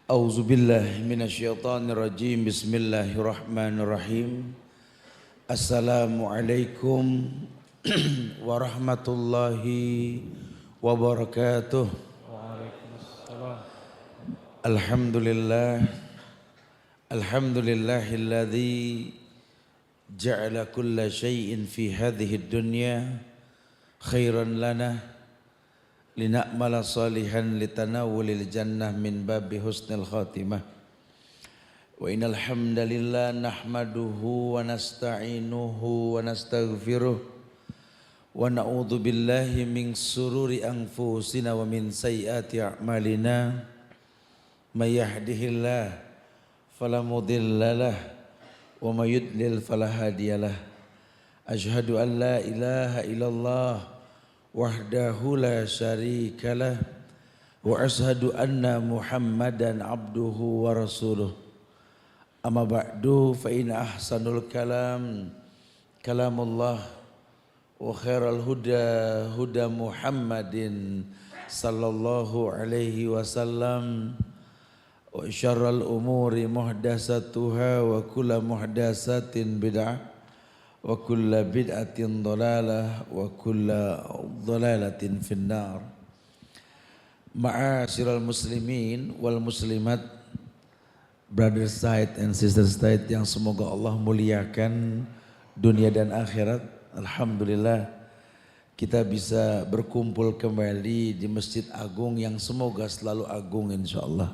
A'udzu billahi minasyaitonir rajim. Bismillahirrahmanirrahim. Assalamualaikum warahmatullahi wabarakatuh. Waalaikumsalam. Alhamdulillah. Alhamdulillahilladzi ja'ala kulla syai'in fi hadhihi dunya khairan lana lina'mala salihan litanawulil jannah min babi husnil khatimah. Wa innal hamdalillah nahmaduhu wa nasta'inuhu wa nastaghfiruh wa na'udzu billahi min sururi anfusina wa min sayyiati a'malina. May yahdihillah fala mudhillalah wa may yudlil fala hadiyalah. Asyhadu an la ilaha illallah wahdahu la syarikalah wa ashhadu anna Muhammadan abduhu wa rasuluh. Amma ba'du fa inna ahsanul kalam kalamullah wa khairal huda huda Muhammadin sallallahu alaihi wasallam wa syarrul umuri muhdatsatuha wa kullu muhdatsatin bid'ah wa kulla bid'atin dhalalah wa kulla dhalalatin finnar. Ma'asyiral muslimin wal muslimat, brother side and sister side yang semoga Allah muliakan dunia dan akhirat. Alhamdulillah kita bisa berkumpul kembali di Masjid Agung yang semoga selalu agung insyaallah.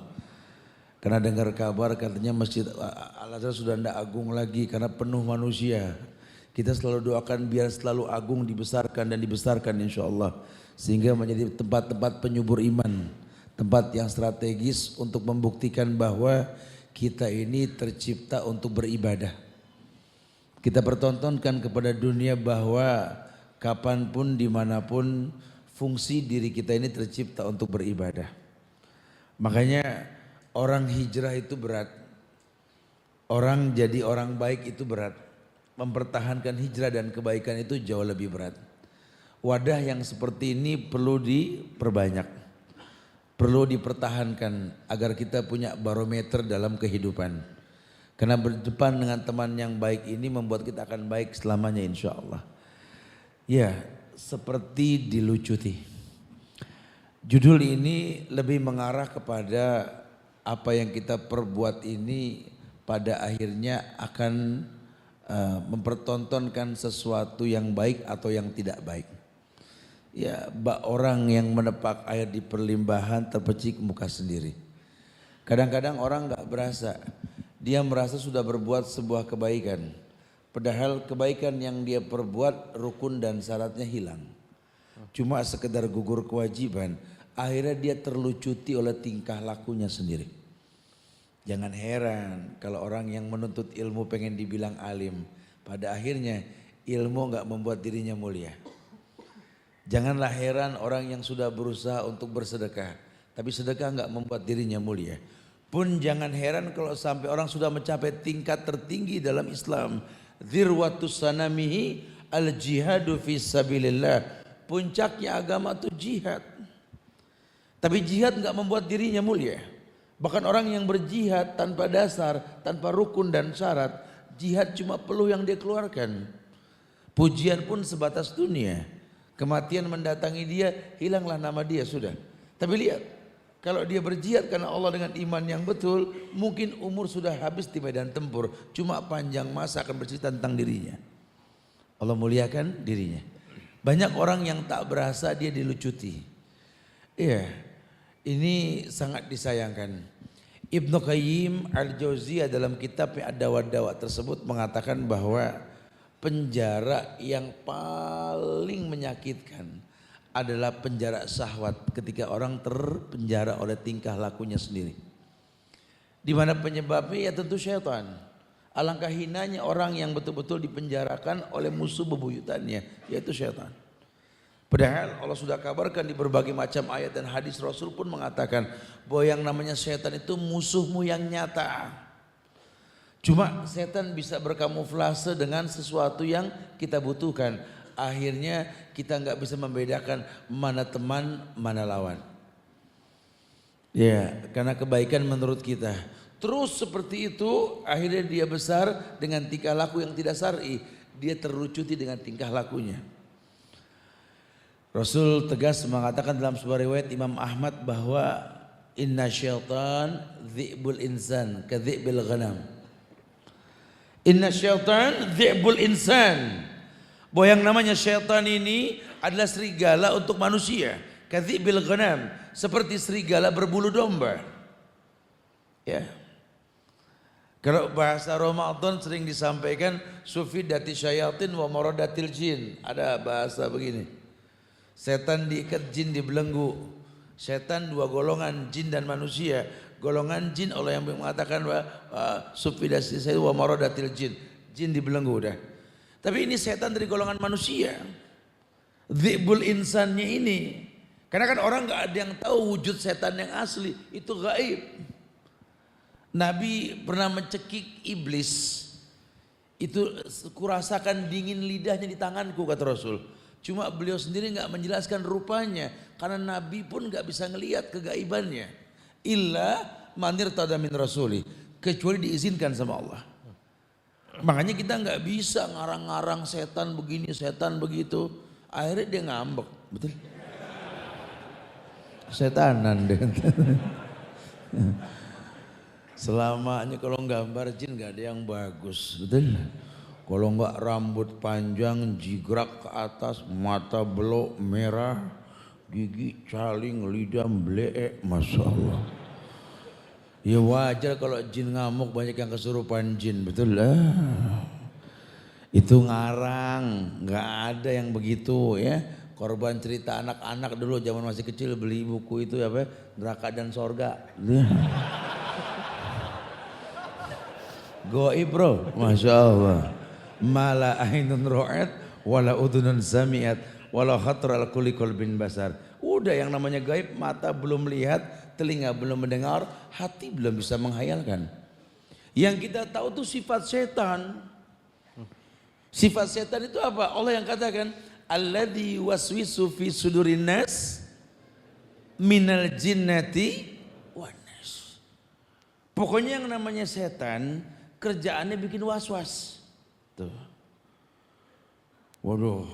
Karena dengar kabar katanya Masjid Al-Azhar sudah tidak agung lagi karena penuh manusia. Kita selalu doakan biar selalu agung, dibesarkan dan dibesarkan insyaallah. Sehingga menjadi tempat-tempat penyubur iman. Tempat yang strategis untuk membuktikan bahwa kita ini tercipta untuk beribadah. Kita pertontonkan kepada dunia bahwa kapanpun dimanapun fungsi diri kita ini tercipta untuk beribadah. Makanya orang hijrah itu berat. Orang jadi orang baik itu berat. Mempertahankan hijrah dan kebaikan itu jauh lebih berat. Wadah yang seperti ini perlu diperbanyak, perlu dipertahankan agar kita punya barometer dalam kehidupan. Karena berdepan dengan teman yang baik ini membuat kita akan baik selamanya insya Allah. Ya, seperti dilucuti. Judul ini lebih mengarah kepada apa yang kita perbuat ini pada akhirnya akan mempertontonkan sesuatu yang baik atau yang tidak baik. Ya, orang yang menepak air di perlimbahan terpecik muka sendiri. Kadang-kadang orang nggak berasa, dia merasa sudah berbuat sebuah kebaikan. Padahal kebaikan yang dia perbuat rukun dan syaratnya hilang. Cuma sekedar gugur kewajiban, akhirnya dia terlucuti oleh tingkah lakunya sendiri. Jangan heran kalau orang yang menuntut ilmu pengen dibilang alim, pada akhirnya ilmu enggak membuat dirinya mulia. Janganlah heran orang yang sudah berusaha untuk bersedekah, tapi sedekah enggak membuat dirinya mulia. Pun jangan heran kalau sampai orang sudah mencapai tingkat tertinggi dalam Islam. Dzirwatus sanamihi al-jihadu fi sabilillah. Puncaknya agama itu jihad. Tapi jihad enggak membuat dirinya mulia. Bahkan orang yang berjihad tanpa dasar, tanpa rukun dan syarat, jihad cuma peluh yang dia keluarkan. Pujian pun sebatas dunia. Kematian mendatangi dia, hilanglah nama dia sudah. Tapi lihat, kalau dia berjihad karena Allah dengan iman yang betul, mungkin umur sudah habis di medan tempur. Cuma panjang masa akan bercerita tentang dirinya. Allah muliakan dirinya. Banyak orang yang tak berasa dia dilucuti. Iya, ini sangat disayangkan. Ibnu Qayyim al-Jauziyah dalam kitab Ad-Dawa tersebut mengatakan bahwa penjara yang paling menyakitkan adalah penjara syahwat ketika orang terpenjara oleh tingkah lakunya sendiri. Di mana penyebabnya ya tentu syaitan. Alangkah hinanya orang yang betul-betul dipenjarakan oleh musuh bebuyutannya, yaitu syaitan. Padahal Allah sudah kabarkan di berbagai macam ayat dan hadis, Rasul pun mengatakan bahwa yang namanya setan itu musuhmu yang nyata. Cuma setan bisa berkamuflase dengan sesuatu yang kita butuhkan. Akhirnya kita nggak bisa membedakan mana teman, mana lawan. Ya, karena kebaikan menurut kita. Terus seperti itu akhirnya dia besar dengan tingkah laku yang tidak syar'i. Dia terlucuti dengan tingkah lakunya. Rasul tegas mengatakan dalam sebuah riwayat Imam Ahmad bahwa inna syaitan dhi'bul insan ka dhi'bil ghanam. Inna syaitan dhi'bul insan. Bahwa yang namanya syaitan ini adalah serigala untuk manusia. Ka dhi'bil ghanam, seperti serigala berbulu domba. Ya. Kalau bahasa Ramadan sering disampaikan sufidati syayatin wa maradatil jin. Ada bahasa begini. Setan diikat, jin dibelenggu. Setan dua golongan, jin dan manusia. Golongan jin Allah yang mengatakan sufidati syayatin wa maradatil jin. Jin dibelenggu udah. Tapi ini setan dari golongan manusia. Dhi'bul insannya ini. Karena kan orang gak ada yang tahu wujud setan yang asli. Itu gaib. Nabi pernah mencekik iblis. Itu kurasakan dingin lidahnya di tanganku kata Rasul. Cuma beliau sendiri gak menjelaskan rupanya. Karena Nabi pun gak bisa ngelihat kegaibannya. Illa manir tada min rasuli. Kecuali diizinkan sama Allah. Makanya kita gak bisa ngarang-ngarang setan begini, setan begitu. Akhirnya dia ngambek. Betul? Setanan deh. Selamanya kalau gambar jin gak ada yang bagus, betul? Kalau enggak rambut panjang, jigrak ke atas, mata belok merah, gigi caling, lidah meleek, masya Allah. Ya wajar kalau jin ngamuk banyak yang kesurupan jin, betul lah. Itu ngarang, nggak ada yang begitu ya. Korban cerita anak-anak dulu zaman masih kecil beli buku itu apa? Neraka dan Sorga. Goib bro, masya Allah. Mala ainun ro'at, wala udunun samiat, wala khatra al kulli qalbin basar. Udah yang namanya gaib, mata belum melihat, telinga belum mendengar, hati belum bisa menghayalkan. Yang kita tahu itu sifat setan. Sifat setan itu apa? Allah yang katakan, alladzi waswisu fi sudurin nas minal jinnati wan nas. Pokoknya yang namanya setan kerjaannya bikin was-was. Tuh. Waduh,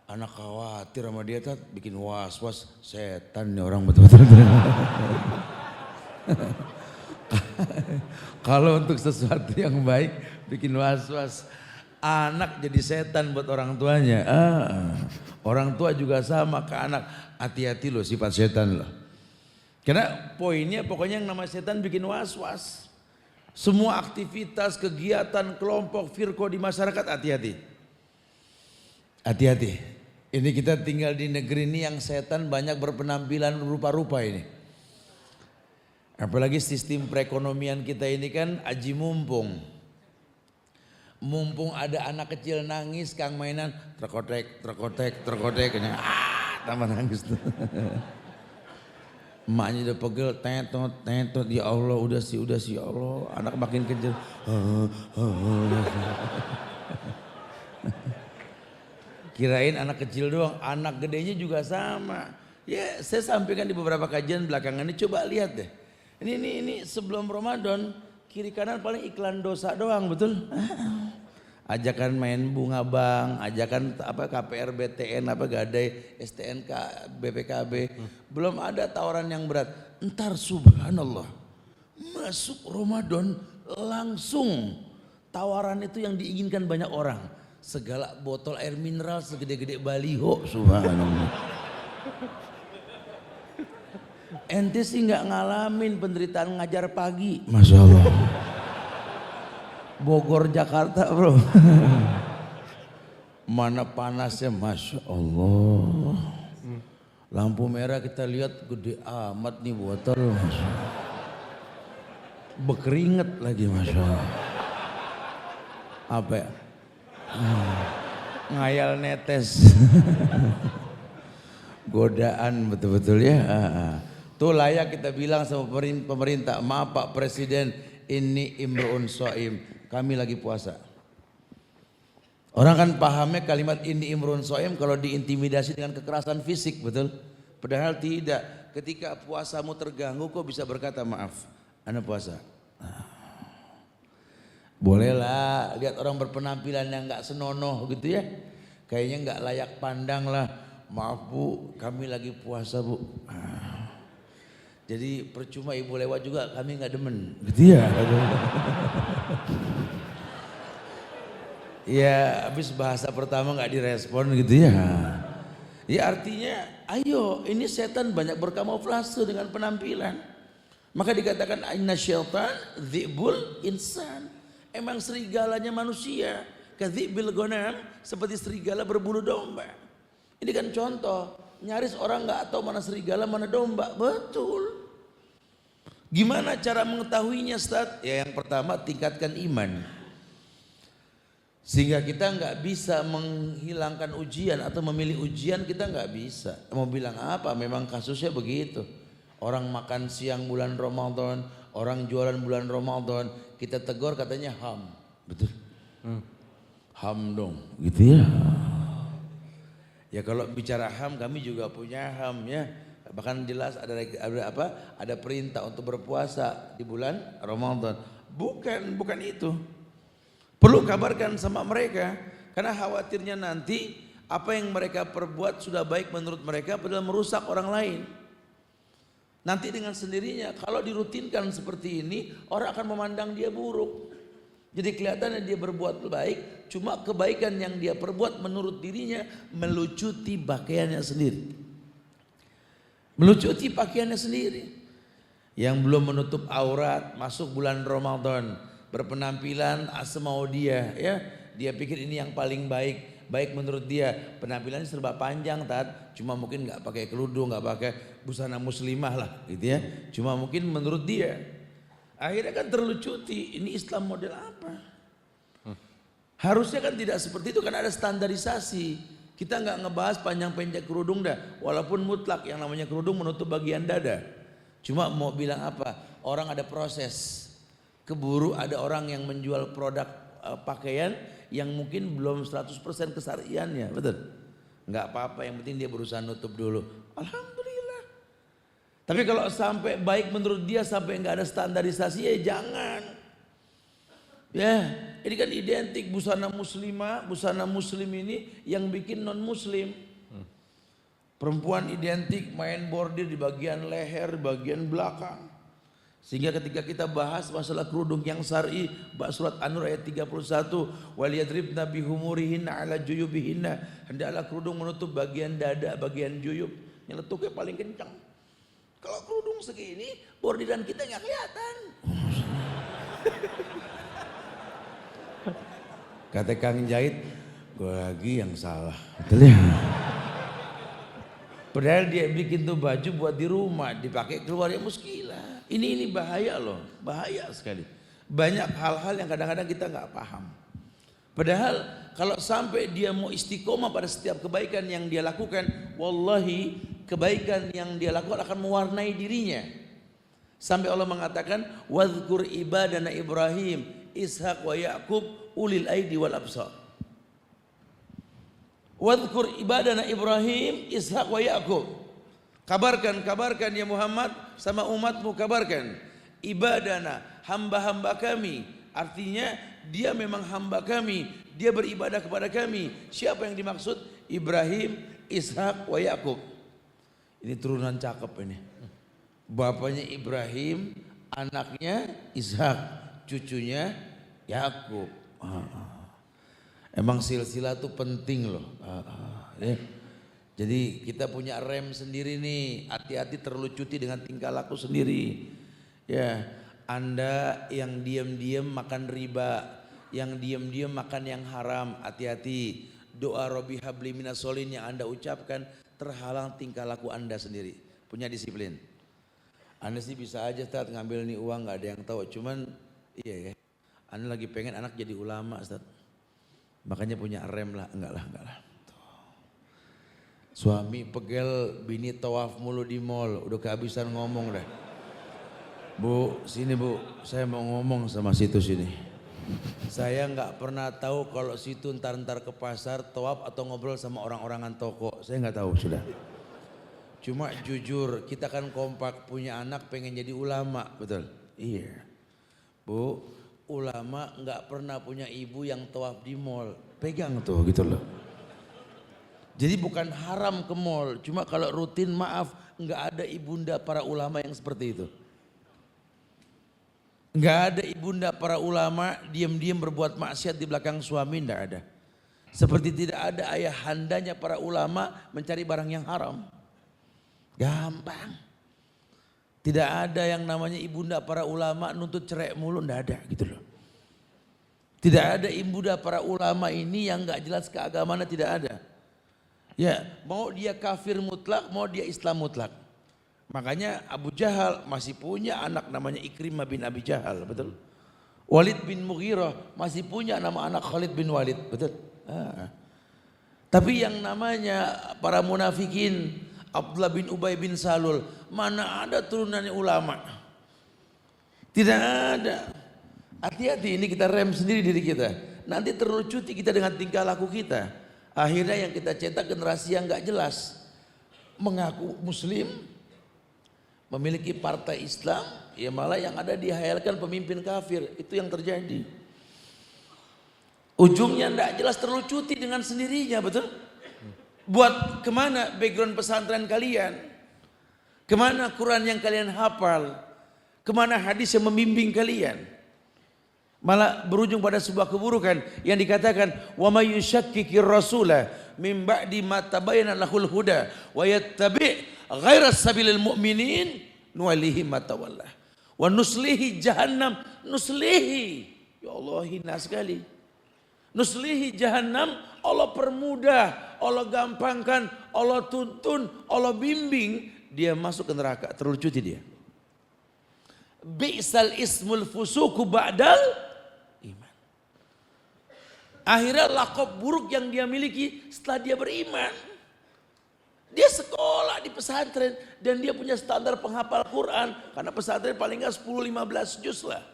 anak khawatir sama dia tuh bikin was-was. Setan nih orang betul-betul. Kalau untuk sesuatu yang baik bikin was-was. Anak jadi setan buat orang tuanya. Orang tua juga sama ke anak. Hati-hati loh sifat setan loh. Karena poinnya pokoknya yang namanya setan bikin was-was. Semua aktivitas, kegiatan, kelompok, firqah di masyarakat hati-hati. Hati-hati. Ini kita tinggal di negeri ini yang setan banyak berpenampilan rupa-rupa ini. Apalagi sistem perekonomian kita ini kan aji mumpung. Mumpung ada anak kecil nangis, kang mainan terkotek, tambah nangis tuh. Emaknya udah pegel, tetot, ya Allah udah sih ya Allah, anak makin kecil. Kirain anak kecil doang, anak gedenya juga sama. Ya saya sampaikan di beberapa kajian belakangan ini, coba lihat deh. Ini sebelum Ramadan, kiri kanan paling iklan dosa doang, betul? Ajakan main bunga bank, ajakan apa KPR BTN apa gadai STNK BPKB, belum ada tawaran yang berat. Entar subhanallah masuk Ramadan langsung tawaran itu yang diinginkan banyak orang. Segala botol air mineral segede-gede baliho, subhanallah. Ente sih nggak ngalamin penderitaan ngajar pagi, masya Allah. Bogor Jakarta bro. Mana panasnya, masya Allah. Lampu merah kita lihat gede amat nih botol, masya Allah. Berkeringet lagi, masya Allah. Apa ya? Ngayal netes. Godaan betul-betul ya. Tuh layak kita bilang sama pemerintah, maaf Pak Presiden, ini imru'un shaim, kami lagi puasa. Orang kan pahamnya kalimat ini imru'un shaim kalau diintimidasi dengan kekerasan fisik, betul? Padahal tidak. ketika puasamu terganggu kok bisa berkata maaf, ana puasa. Bolehlah lihat orang berpenampilan yang nggak senonoh gitu ya, kayaknya nggak layak pandang lah. Maaf bu, kami lagi puasa bu. Jadi percuma ibu lewat juga kami nggak demen, gitu ya. Ya habis bahasa pertama nggak direspon gitu ya. Ya artinya ayo ini setan banyak berkamuflase dengan penampilan. Maka dikatakan inna syaitan dhi'bul insan. Emang serigalanya manusia. Kadhi'bil ghanam, seperti serigala berbulu domba. Ini kan contoh. Nyaris orang nggak tahu mana serigala mana domba. Betul. Gimana cara mengetahuinya Ustaz? Ya yang pertama tingkatkan iman. Sehingga kita nggak bisa menghilangkan ujian atau memilih ujian, kita nggak bisa. Mau bilang apa? Memang kasusnya begitu. Orang makan siang bulan Ramadan, orang jualan bulan Ramadan, kita tegur katanya ham, betul? Ham dong, gitu ya. Ya kalau bicara ham, kami juga punya ham ya. Bahkan jelas ada perintah untuk berpuasa di bulan Ramadan. Bukan itu. Perlu kabarkan sama mereka karena khawatirnya nanti apa yang mereka perbuat sudah baik menurut mereka padahal merusak orang lain. Nanti dengan sendirinya kalau dirutinkan seperti ini orang akan memandang dia buruk. Jadi kelihatannya dia berbuat baik, cuma kebaikan yang dia perbuat menurut dirinya melucuti pakaiannya sendiri. Melucuti pakaiannya sendiri. Yang belum menutup aurat masuk bulan Ramadan. Berpenampilan semau dia ya, dia pikir ini yang paling baik menurut dia, penampilannya serba panjang cuma mungkin nggak pakai kerudung, nggak pakai busana muslimah lah gitu ya, cuma mungkin menurut dia. Akhirnya kan terlucuti, ini Islam model apa? Harusnya kan tidak seperti itu, kan ada standarisasi. Kita nggak ngebahas panjang pendek kerudung dah, walaupun mutlak yang namanya kerudung menutup bagian dada. Cuma mau bilang apa? Orang ada proses. Keburu ada orang yang menjual produk pakaian yang mungkin belum 100% kesyariannya, betul? Enggak apa-apa, yang penting dia berusaha nutup dulu. Alhamdulillah. Tapi kalau sampai baik menurut dia sampai enggak ada standarisasi ya jangan. Ya, ini kan identik busana muslimah, busana muslim ini yang bikin non muslim. Perempuan identik main bordir di bagian leher, bagian belakang. Sehingga ketika kita bahas masalah kerudung yang syar'i, surat An-Nur ayat 31, wal yadribna bihumurihinna ala juyubihinna, hendaklah kerudung menutup bagian dada, bagian juyub, yang letuknya paling kencang. Kalau kerudung segini, bordiran kita nggak kelihatan. Kata Kang Jahit, gue lagi yang salah. Betul ya? Padahal dia bikin tuh baju buat di rumah, dipakai keluar ya muskilah. Ini bahaya loh, bahaya sekali. Banyak hal-hal yang kadang-kadang kita nggak paham. Padahal kalau sampai dia mau istiqomah pada setiap kebaikan yang dia lakukan, wallahi kebaikan yang dia lakukan akan mewarnai dirinya. Sampai Allah mengatakan, wadhkur ibadana Ibrahim, Ishak wa Ya'qub ulil aidi wal absar. Wadhkur ibadana Ibrahim, Ishak wa Ya'qub. Kabarkan ya Muhammad sama umatmu, kabarkan. Ibadana, hamba-hamba kami. Artinya dia memang hamba kami. Dia beribadah kepada kami. Siapa yang dimaksud? Ibrahim, Ishak, wa Ya'qub. Ini turunan cakep ini. Bapaknya Ibrahim, anaknya Ishak, cucunya Ya'qub. Emang silsilah itu penting loh. Ya. Jadi kita punya rem sendiri nih, hati-hati terlucuti dengan tingkah laku sendiri. Ya, Anda yang diam-diam makan riba, yang diam-diam makan yang haram, hati-hati. Doa Robbi habli minas solin yang Anda ucapkan terhalang tingkah laku Anda sendiri. Punya disiplin. Anda sih bisa aja Ustaz ngambil nih uang, gak ada yang tahu. Cuman iya ya, Anda lagi pengen anak jadi ulama Ustaz. Makanya punya rem lah, enggak lah. Suami pegel, bini tawaf mulu di mall, udah kehabisan ngomong dah. Bu, sini bu, saya mau ngomong sama situ sini. Saya nggak pernah tahu kalau situ ntar ke pasar, tawaf atau ngobrol sama orang-orangan toko. Saya nggak tahu sudah. Cuma jujur kita kan kompak punya anak pengen jadi ulama, betul? Iya. Bu, ulama nggak pernah punya ibu yang tawaf di mall. Pegang tuh gitu loh. Jadi bukan haram ke mall, cuma kalau rutin maaf nggak ada ibunda para ulama yang seperti itu. Nggak ada ibunda para ulama diam-diam berbuat maksiat di belakang suami, nggak ada. Seperti tidak ada ayah handanya para ulama mencari barang yang haram. Gampang. Tidak ada yang namanya ibunda para ulama nuntut cerai mulu, nggak ada gitu loh. Tidak ada ibunda para ulama ini yang nggak jelas keagamaannya, tidak ada. Ya, mau dia kafir mutlak, mau dia Islam mutlak. Makanya Abu Jahal masih punya anak namanya Ikrimah bin Abi Jahal, betul? Walid bin Mughirah masih punya nama anak Khalid bin Walid, betul? Tapi yang namanya para munafikin, Abdullah bin Ubay bin Salul, mana ada turunannya ulama? Tidak ada. Hati-hati, ini kita rem sendiri diri kita. Nanti terlalu cuti kita dengan tingkah laku kita. Akhirnya yang kita cetak generasi yang gak jelas. Mengaku muslim, memiliki partai Islam, ya malah yang ada dihayalkan pemimpin kafir. Itu yang terjadi. Ujungnya gak jelas, terlalu cuti dengan sendirinya, betul? Buat kemana background pesantren kalian? Kemana Quran yang kalian hafal? Kemana hadis yang membimbing kalian? Malah berujung pada sebuah keburukan yang dikatakan wa may yushakkikir rasula min ba'di ma tabayyana lahul huda wa yattabi' ghaira sabilil mu'minin nuwallihi ma tawalla wa nuslihi jahannam. Nuslihi, ya Allah, hina sekali. Nuslihi jahannam, Allah permudah, Allah gampangkan, Allah tuntun, Allah bimbing, dia masuk ke neraka, terlalu cuti dia. Bi'sal ismul fusuku ba'dal iman. Akhirnya lakop buruk yang dia miliki setelah dia beriman. Dia sekolah di pesantren dan dia punya standar penghafal Quran. Karena pesantren paling nggak 10-15 juz lah.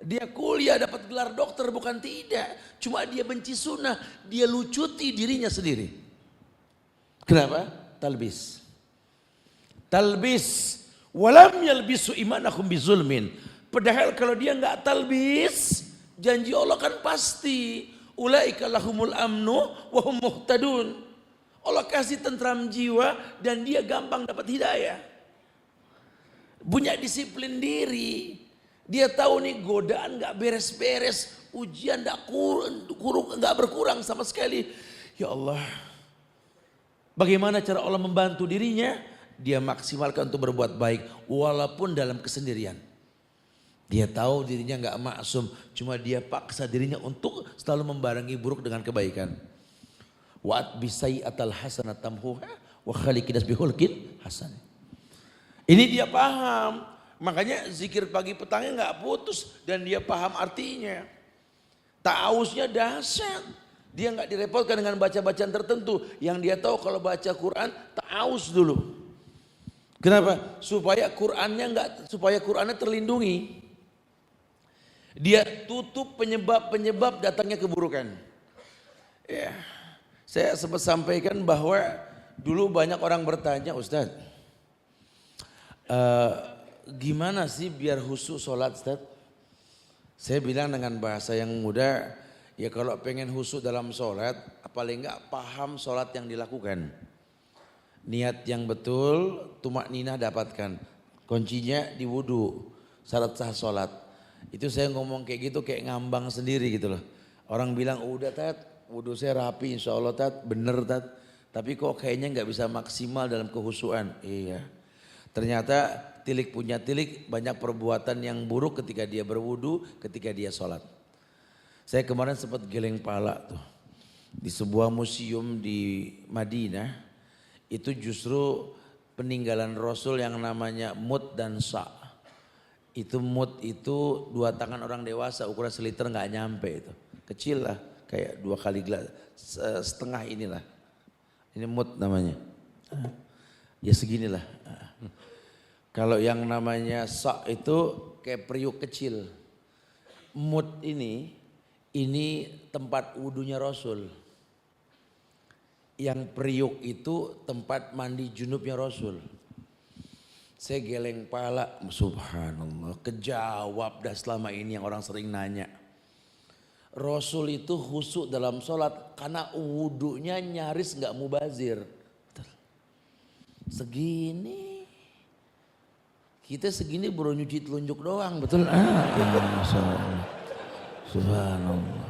Dia kuliah dapat gelar dokter, bukan tidak. Cuma dia benci sunnah, dia lucuti dirinya sendiri. Kenapa? Talbis. Talbis. Walam yalbisu imanahum bizulmin. Padahal kalau dia nggak talbis, janji Allah kan pasti. Ulaika lahumul amnu wa hum muhtadun. Allah kasih tentram jiwa dan dia gampang dapat hidayah. Punya disiplin diri. Dia tahu nih godaan nggak beres-beres, ujian nggak berkurang sama sekali. Ya Allah, bagaimana cara Allah membantu dirinya? Dia maksimalkan untuk berbuat baik walaupun dalam kesendirian. Dia tahu dirinya nggak maksum, cuma dia paksa dirinya untuk selalu membarengi buruk dengan kebaikan. Wa'at bisai'atal hasanat tamhuha wa khaliqinas bihulkin hasan. Ini dia paham, makanya zikir pagi petangnya nggak putus dan dia paham artinya. Ta'awusnya dahsyat. Dia nggak direpotkan dengan baca-bacaan tertentu. Yang dia tahu kalau baca Quran ta'awus dulu. Kenapa? Supaya Qurannya terlindungi. Dia tutup penyebab-penyebab datangnya keburukan. Ya, saya sempat sampaikan bahwa dulu banyak orang bertanya, Ustadz, gimana sih biar khusyuk sholat, Ustadz? Saya bilang dengan bahasa yang mudah, ya kalau pengen khusyuk dalam sholat, paling enggak paham sholat yang dilakukan. Niat yang betul, tumakninah dapatkan. Kuncinya di wudu, syarat sah sholat. Itu saya ngomong kayak gitu kayak ngambang sendiri gitu loh. Orang bilang udah Tat, wudu saya rapi insya Allah Tat, bener Tat. Tapi kok kayaknya nggak bisa maksimal dalam kehusuan. Iya. Ternyata tilik punya tilik, banyak perbuatan yang buruk ketika dia berwudu, ketika dia sholat. Saya kemarin sempat geleng pala tuh. Di sebuah museum di Madinah. Itu justru peninggalan Rasul yang namanya mud dan sa'. Itu mud itu 2 tangan orang dewasa, ukuran seliter nggak nyampe itu. Kecil lah, kayak 2 kali gelas, setengah inilah. Ini mud namanya. Ya seginilah. Kalau yang namanya sa' itu kayak periuk kecil. Mud ini tempat wudunya Rasul. yang Priuk itu tempat mandi junubnya Rasul. Saya geleng pala, subhanallah, kejawab dah selama ini yang orang sering nanya. Rasul itu khusyuk dalam sholat karena wudunya nyaris nggak mubazir. Segini, kita segini baru nyuci telunjuk doang, betul? Subhanallah.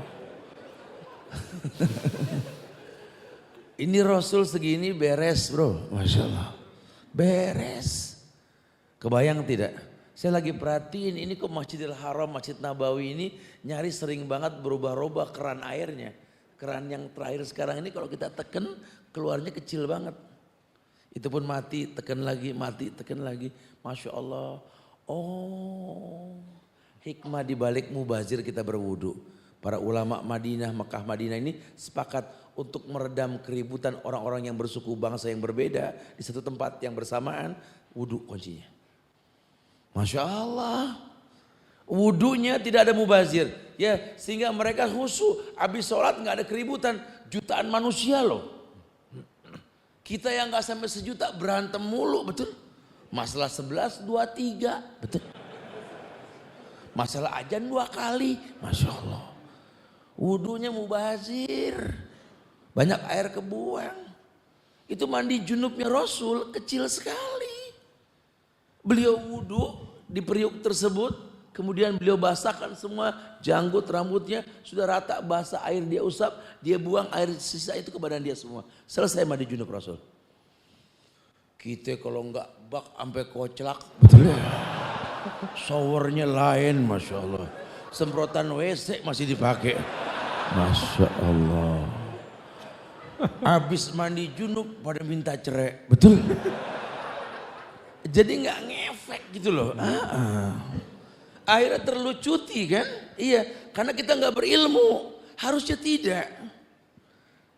Ini Rasul segini beres bro, Masya Allah. Beres. Kebayang tidak? Saya lagi perhatiin ini kok Masjidil Haram, Masjid Nabawi ini nyaris sering banget berubah-ubah keran airnya. Keran yang terakhir sekarang ini kalau kita tekan keluarnya kecil banget. Itu pun mati, tekan lagi, mati, tekan lagi. Masya Allah. Oh, hikmah dibalik mubazir kita berwudu. Para ulama Madinah, Mekah Madinah ini sepakat untuk meredam keributan orang-orang yang bersuku bangsa yang berbeda di satu tempat yang bersamaan, wudu kuncinya. Masya Allah, wudunya tidak ada mubazir, ya sehingga mereka khusyuk. Habis sholat nggak ada keributan, jutaan manusia loh. Kita yang nggak sampai sejuta berantem mulu, betul? Masalah 11, 2, 3, betul? Masalah ajan 2 kali, Masya Allah. Wudunya mubazir, banyak air kebuang. Itu mandi junubnya Rasul kecil sekali. Beliau wudu di Priuk tersebut, kemudian beliau basahkan semua janggut rambutnya, sudah rata basah, air dia usap, dia buang air sisa itu ke badan dia semua. Selesai mandi junub Rasul. Kita kalau enggak bak sampai koclak, betul ya? Showernya lain, Masya Allah. Semprotan WC masih dipakai, Masya Allah. Habis mandi junub pada minta cerai, betul? Jadi nggak ngefek gitu loh. Akhirnya terlucuti kan? Iya, karena kita nggak berilmu. Harusnya tidak.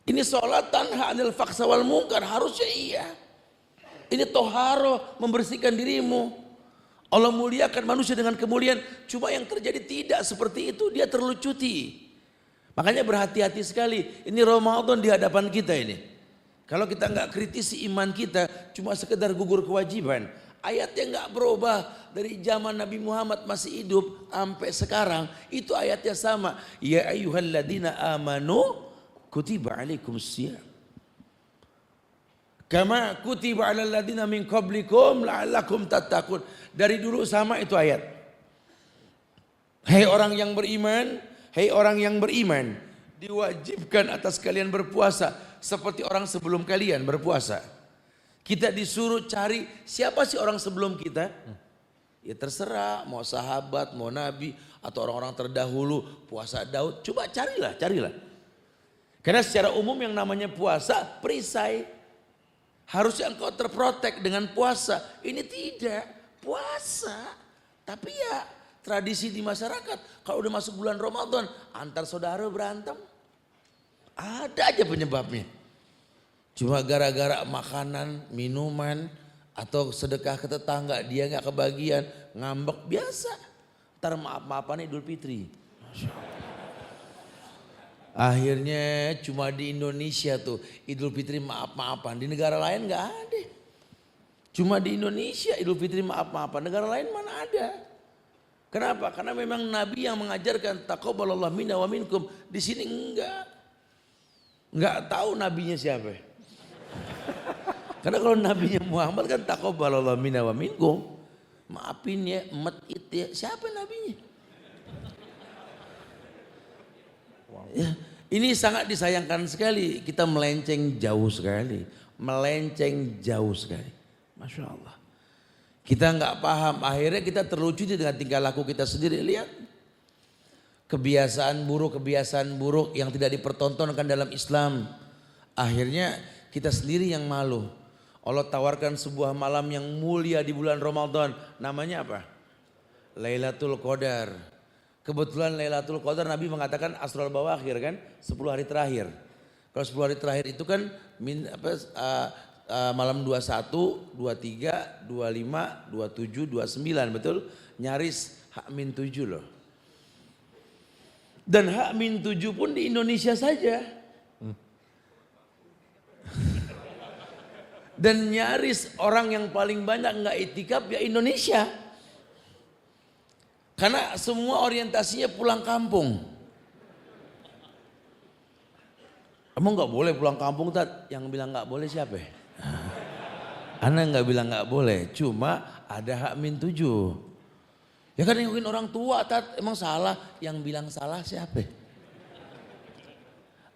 Ini sholat tanha anil faksa wal munkar, harusnya iya. Ini toharo, membersihkan dirimu. Allah muliakan manusia dengan kemuliaan. Cuma yang terjadi tidak seperti itu, dia terlucuti. Makanya berhati-hati sekali. Ini Ramadan di hadapan kita ini. Kalau kita nggak kritisi iman kita, cuma sekedar gugur kewajiban. Ayatnya nggak berubah dari zaman Nabi Muhammad masih hidup sampai sekarang. Itu ayatnya sama. Ya ayyuhalladzina amanu kutiba alaikumusiyam. Kama kutiba alal ladzina min qablikum la'allakum tattaqun. Dari dulu sama itu ayat. Hai orang yang beriman, hai orang yang beriman, diwajibkan atas kalian berpuasa seperti orang sebelum kalian berpuasa. Kita disuruh cari siapa sih orang sebelum kita? Ya terserah, mau sahabat, mau nabi, atau orang-orang terdahulu, puasa Daud. Coba carilah. Karena secara umum yang namanya puasa, perisai. Harusnya engkau terprotek dengan puasa. Ini tidak, puasa. Tapi ya tradisi di masyarakat, kalau udah masuk bulan Ramadan, antar saudara berantem. Ada aja penyebabnya. Cuma gara-gara makanan, minuman, atau sedekah ke tetangga, dia gak kebagian, ngambek biasa. Ntar maaf-maafan Idul Fitri. Akhirnya cuma di Indonesia tuh Idul Fitri maaf-maafan. Di negara lain gak ada. Cuma di Indonesia Idul Fitri maaf-maafan. Negara lain mana ada. Kenapa? Karena memang Nabi yang mengajarkan taqabbalallahu minna wa minkum. Di sini enggak tahu nabinya siapa. Karena kalau nabinya Muhammad kan taqabbalallahu minna wa minkum. Maafin ya, emet it ya. Siapa nabinya? Ya, ini sangat disayangkan sekali. Kita melenceng jauh sekali. Masya Allah. Kita nggak paham, akhirnya kita terlucuti dengan tingkah laku kita sendiri. Lihat kebiasaan buruk yang tidak dipertontonkan dalam Islam. Akhirnya kita sendiri yang malu. Allah tawarkan sebuah malam yang mulia di bulan Ramadan. Namanya apa? Lailatul Qadar. Kebetulan Lailatul Qadar Nabi mengatakan Asrul Bawakhir kan, 10 hari terakhir. Kalau 10 hari terakhir itu kan malam 21, 23, 25, 27, 29 betul? Nyaris H-7 loh. Dan H-7 pun di Indonesia saja. Dan nyaris orang yang paling banyak nggak itikaf ya Indonesia. Karena semua orientasinya pulang kampung. Kamu nggak boleh pulang kampung, Tat. Yang bilang nggak boleh siapa? Ana nggak bilang nggak boleh, cuma ada hak min 7. Ya kan ngikutin orang tua, Tat. Emang salah? Yang bilang salah siapa?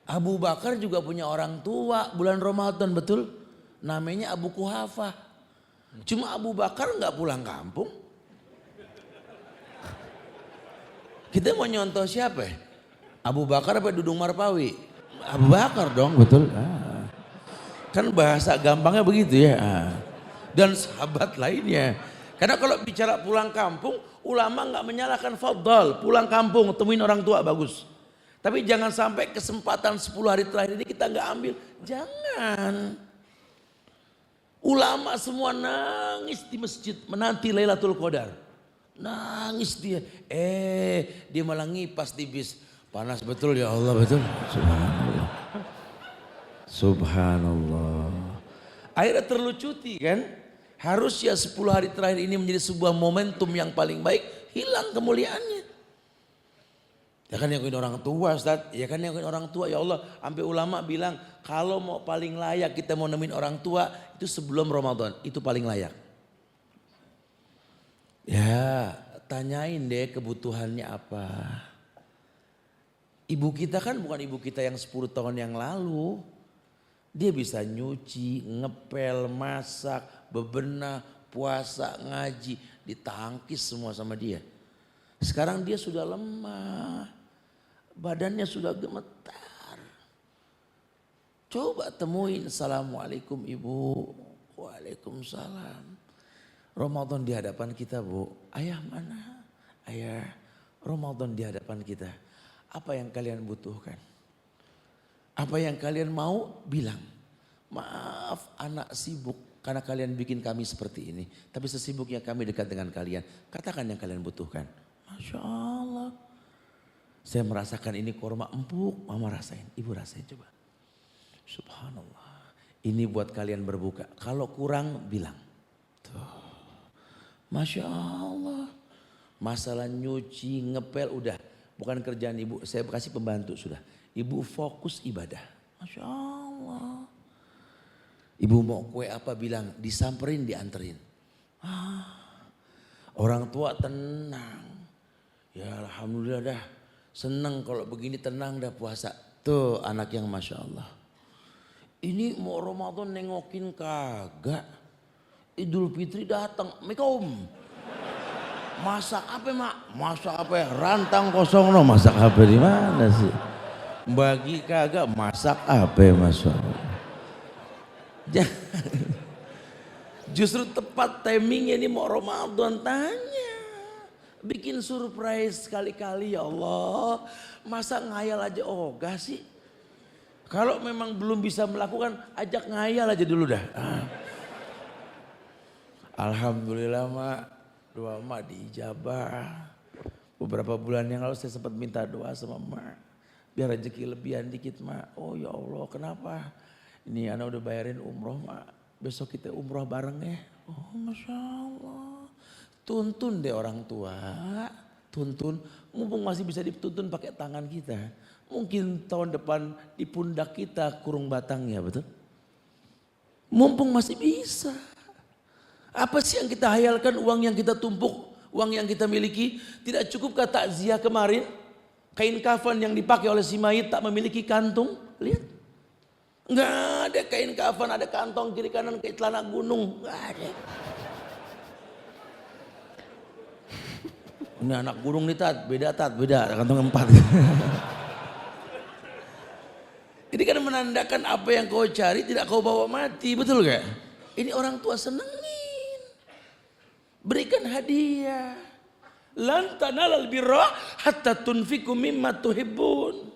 Abu Bakar juga punya orang tua bulan Ramadan, betul? Namanya Abu Kuhafah. Cuma Abu Bakar nggak pulang kampung. Kita mau nyontoh siapa? Abu Bakar apa Dudung Marpawi? Abu Bakar dong, betul. Kan bahasa gampangnya begitu ya. Dan sahabat lainnya. Karena kalau bicara pulang kampung, ulama nggak menyalahkan fadhal. Pulang kampung, temuin orang tua, bagus. Tapi jangan sampai kesempatan 10 hari terakhir ini kita nggak ambil. Jangan. Ulama semua nangis di masjid menanti Lailatul Qadar. Nangis dia. Dia malah ngipas di bis. Panas betul ya Allah, betul. Subhanallah. Subhanallah. Akhirnya terlucuti kan. Harusnya 10 hari terakhir ini menjadi sebuah momentum yang paling baik. Hilang kemuliaannya. Ya kan yang orang tua, Ustaz. Ya kan yang orang tua, ya Allah. Sampai ulama bilang kalau mau paling layak kita mau nemuin orang tua itu sebelum Ramadan. Itu paling layak. Ya tanyain deh kebutuhannya apa. Ibu kita kan bukan ibu kita yang 10 tahun yang lalu. Dia bisa nyuci, ngepel, masak, bebenah, puasa, ngaji. Ditangkis semua sama dia. Sekarang dia sudah lemah. Badannya sudah gemetar. Coba temuin, Assalamualaikum Ibu. Waalaikumsalam. Ramadan di hadapan kita, Bu. Ayah mana? Ayah, Ramadan di hadapan kita. Apa yang kalian butuhkan? Apa yang kalian mau? Bilang. Maaf anak sibuk karena kalian bikin kami seperti ini. Tapi sesibuknya kami dekat dengan kalian. Katakan yang kalian butuhkan. Masya Allah. Saya merasakan ini korma empuk. Mama rasain, ibu rasain coba. Subhanallah. Ini buat kalian berbuka. Kalau kurang bilang. Tuh. Masya Allah. Masalah nyuci, ngepel udah. Bukan kerjaan ibu. Saya kasih pembantu sudah. Ibu fokus ibadah. Masya Allah. Ibu mau kue apa bilang. Disamperin, dianterin. Orang tua tenang. Ya alhamdulillah dah. Senang kalau begini tenang dah puasa. Tuh anak yang Masya Allah. Ini mau Ramadan nengokin kagak. Idul Fitri datang. Assalamualaikum. Masak apa mak? Masak apa ya? Rantang kosong no. Masak apa di mana sih? Bagi kagak masak apa ya Masya Allah. Justru tepat timingnya ini mau Ramadan tanya. Bikin surprise sekali-kali ya Allah. Masa ngayal aja ogah sih. Kalau memang belum bisa melakukan ajak ngayal aja dulu dah. Alhamdulillah mak. Doa mak diijabah. Beberapa bulan yang lalu saya sempat minta doa sama mak. Biar rezeki lebihan dikit mak. Oh ya Allah kenapa? Ini anak udah bayarin umroh mak. Besok kita umroh bareng ya. Oh Masya Allah. Tuntun deh orang tua, tuntun. Mumpung masih bisa dituntun pakai tangan kita. Mungkin tahun depan di pundak kita kurung batangnya, betul? Mumpung masih bisa. Apa sih yang kita hayalkan, uang yang kita tumpuk, uang yang kita miliki. Tidak cukup takziah kemarin, kain kafan yang dipakai oleh si mayit tak memiliki kantung. Lihat. Enggak ada kain kafan, ada kantong kiri kanan kayak celana gunung. Enggak ada. Ini anak gunung nih tat, beda kantong 4. Ini kan menandakan apa yang kau cari tidak kau bawa mati, betul gak? Ini orang tua senengin. Berikan hadiah. Lan tanalal birra hatta tunfiqu mimma tuhibbun.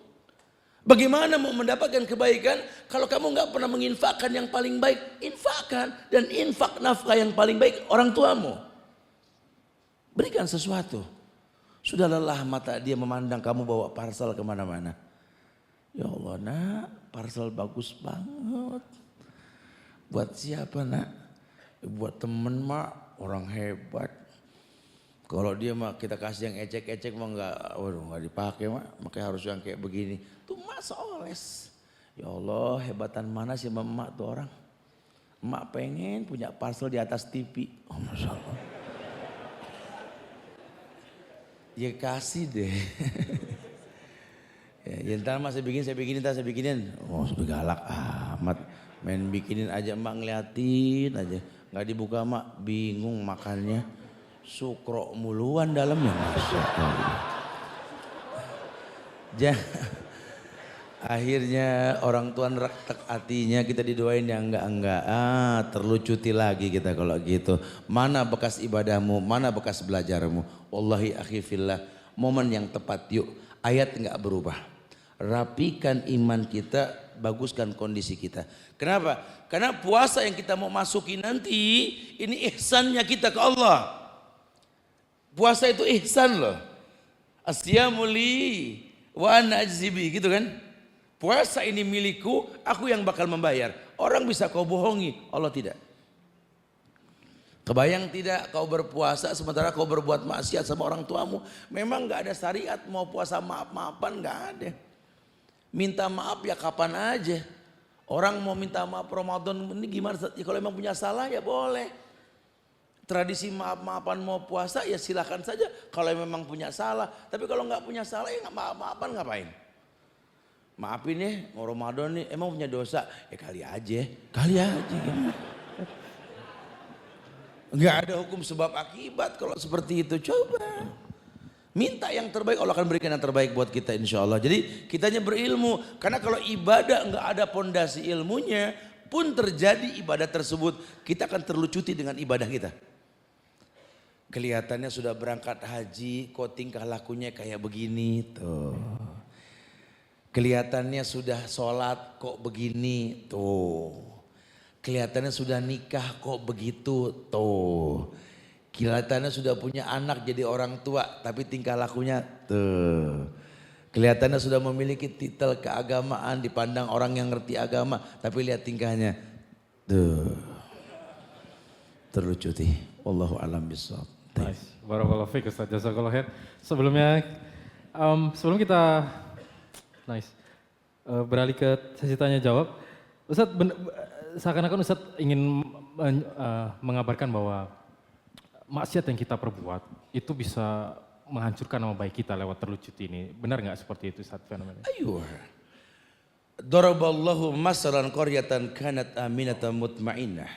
Bagaimana mau mendapatkan kebaikan kalau kamu nggak pernah menginfakkan yang paling baik? Infakkan dan infak nafkah yang paling baik orang tuamu. Berikan sesuatu. Sudah lelah mata dia memandang kamu bawa parcel kemana-mana. Ya Allah nak, parcel bagus banget. Buat siapa nak? Buat temen mak, orang hebat. Kalau dia mak kita kasih yang ecek-ecek mah nggak dipakai mak. Makanya harus yang kayak begini. Tuh mak seoles. Ya Allah hebatan mana sih emak tuh orang. Emak pengen punya parcel di atas TV. Oh Masya Allah. Ya kasih deh. Ya ntar mak saya bikinin, ntar saya bikinin. Oh sudah galak amat. Main bikinin aja emak ngeliatin aja. Nggak dibuka mak bingung makannya. Sukro muluan dalamnya. Masya Allah. Akhirnya orang tua retak hatinya kita didoain yang enggak. Terlucuti lagi kita kalau gitu. Mana bekas ibadahmu, mana bekas belajarmu. Wallahi akhi fillah, momen yang tepat yuk. Ayat enggak berubah. Rapikan iman kita, baguskan kondisi kita. Kenapa? Karena puasa yang kita mau masuki nanti, ini ihsannya kita ke Allah. Puasa itu ihsan loh. Asyamu li wa ana ajzibi gitu kan. Puasa ini milikku, aku yang bakal membayar. Orang bisa kau bohongi, Allah tidak. Kebayang tidak kau berpuasa sementara kau berbuat maksiat sama orang tuamu. Memang gak ada syariat mau puasa maaf-maafan, gak ada. Minta maaf ya kapan aja. Orang mau minta maaf Ramadan ini gimana? Ya, kalau memang punya salah ya boleh. Tradisi maaf-maafan mau puasa ya silakan saja kalau memang punya salah. Tapi kalau nggak punya salah ya nggak maaf-maafan ngapain? Maafin ya mau Ramadan nih emang punya dosa ya kali aja. Nggak ada hukum sebab akibat kalau seperti itu. Coba minta yang terbaik, Allah akan berikan yang terbaik buat kita insya Allah. Jadi kitanya berilmu karena kalau ibadah nggak ada pondasi ilmunya pun terjadi ibadah tersebut kita akan terlucuti dengan ibadah kita. Kelihatannya sudah berangkat haji, kok tingkah lakunya kayak begini tuh. Kelihatannya sudah sholat kok begini tuh. Kelihatannya sudah nikah kok begitu tuh. Kelihatannya sudah punya anak jadi orang tua tapi tingkah lakunya tuh. Kelihatannya sudah memiliki titel keagamaan dipandang orang yang ngerti agama tapi lihat tingkahnya tuh. Terlucuti. Wallahu a'lam bishawab. Nice. Barakallahu fiik Ustaz. Jazakallahu khair. Sebelum kita beralih ke sesi tanya jawab. Ustaz seakan-akan Ustaz ingin mengabarkan bahwa maksiat yang kita perbuat itu bisa menghancurkan nama baik kita lewat terlucuti ini. Benar nggak seperti itu Ustaz fenomena? Ayo. Daraballahu masalan qaryatan kanat aminatan mutmainnah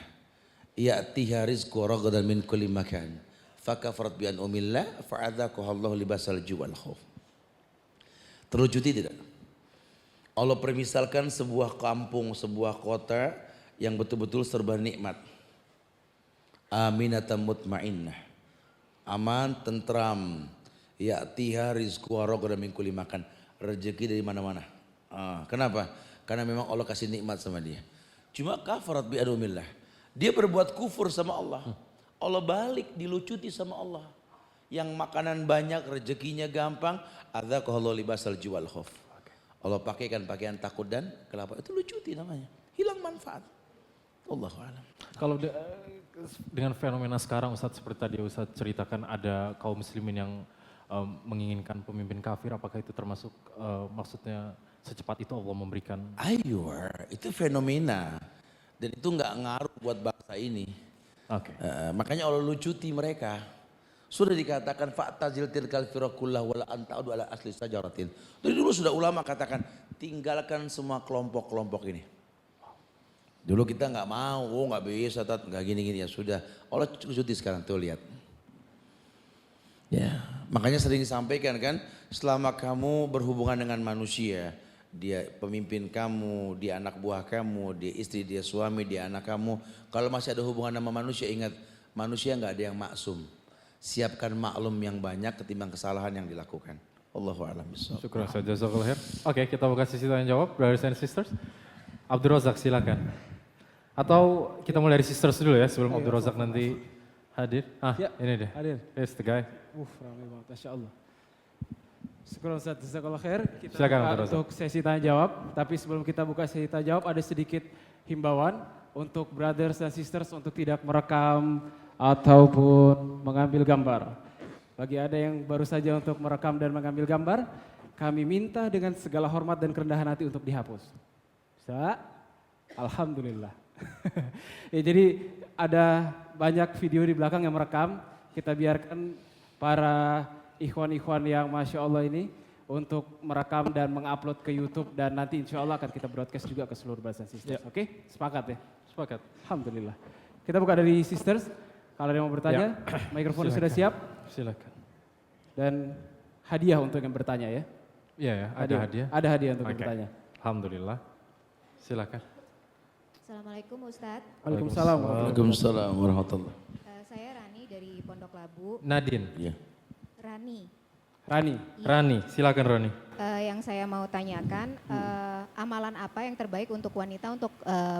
ya'tiha rizqu ragadan min kulli makan fakafarat bi an'amillah fa'adzaqaha Allahu libasal ju' wal khauf. Terlucuti tidak? Allah permisalkan sebuah kampung, sebuah kota yang betul-betul serba nikmat. Aminatan mutmainnah. Aman, tentram. Ya'tiha rizqu ragadan min kulli makan. Rezeki dari mana-mana. Kenapa? Karena memang Allah kasih nikmat sama dia. Cuma kafarat bi an'amillah. Dia berbuat kufur sama Allah. Allah balik dilucuti sama Allah. Yang makanan banyak, rezekinya gampang. Adzaqahu Allahu libasal ju' wal khauf. Allah pakaikan pakaian takut dan kelapa. Itu lucuti namanya. Hilang manfaat. Allahu a'lam. Kalau dengan fenomena sekarang Ustaz seperti tadi Ustaz ceritakan ada kaum muslimin yang menginginkan pemimpin kafir, apakah itu termasuk maksudnya secepat itu Allah memberikan? Ayo, itu fenomena. Dan itu nggak ngaruh buat bangsa ini. Oke. Makanya Allah lucuti mereka. Sudah dikatakan fa'tazil tilkal firakullah wala anta'udu ala asli sajaratin. Dari dulu sudah ulama katakan tinggalkan semua kelompok-kelompok ini. Dulu kita nggak mau, nggak bisa, nggak gini-gini ya sudah. Allah lucuti sekarang tuh lihat. Ya, makanya sering disampaikan kan, selama kamu berhubungan dengan manusia, dia pemimpin kamu, dia anak buah kamu, dia istri, dia suami, dia anak kamu. Kalau masih ada hubungan sama manusia, ingat manusia nggak ada yang maksum. Siapkan maklum yang banyak ketimbang kesalahan yang dilakukan. Allahu a'lam bishawab. Syukur saja, jazakallahu khair. Oke, kita buka sesi tanya jawab, brothers and sisters. Abdul Razak silakan. Atau kita mulai dari sisters dulu ya sebelum Abdul Razak nanti hadir. Ya, ini deh. hadir. Yes, the guy. Ramai banget, Masya Allah. Syukur Ustaz, jazakallahu khair. Kita Silakan, buka Abdul Razak. untuk sesi tanya jawab. Tapi sebelum kita buka sesi tanya jawab ada sedikit himbauan. untuk brothers dan sisters untuk tidak merekam ataupun mengambil gambar. Bagi ada yang baru saja untuk merekam dan mengambil gambar, kami minta dengan segala hormat dan kerendahan hati untuk dihapus. Bisa? Alhamdulillah. Ya, jadi ada banyak video di belakang yang merekam, kita biarkan para ikhwan-ikhwan yang Masya Allah ini untuk merekam dan mengupload ke YouTube dan nanti insya Allah akan kita broadcast juga ke seluruh brothers and sisters. Oke? Sepakat ya? Sepakat. Alhamdulillah. Kita buka dari sisters. Kalau ada yang mau bertanya, mikrofon sudah siap. Silakan. Dan hadiah untuk yang bertanya ya. Iya ya, ada hadiah. Ada hadiah untuk yang Oke. bertanya. Alhamdulillah. Silakan. Assalamualaikum Ustadz. Waalaikumsalam. Waalaikumsalam warahmatullahi. Saya Rani dari Pondok Labu. Nadine. Ya. Rani. Rani. Rani, silakan Rani. Yang saya mau tanyakan, amalan apa yang terbaik untuk wanita untuk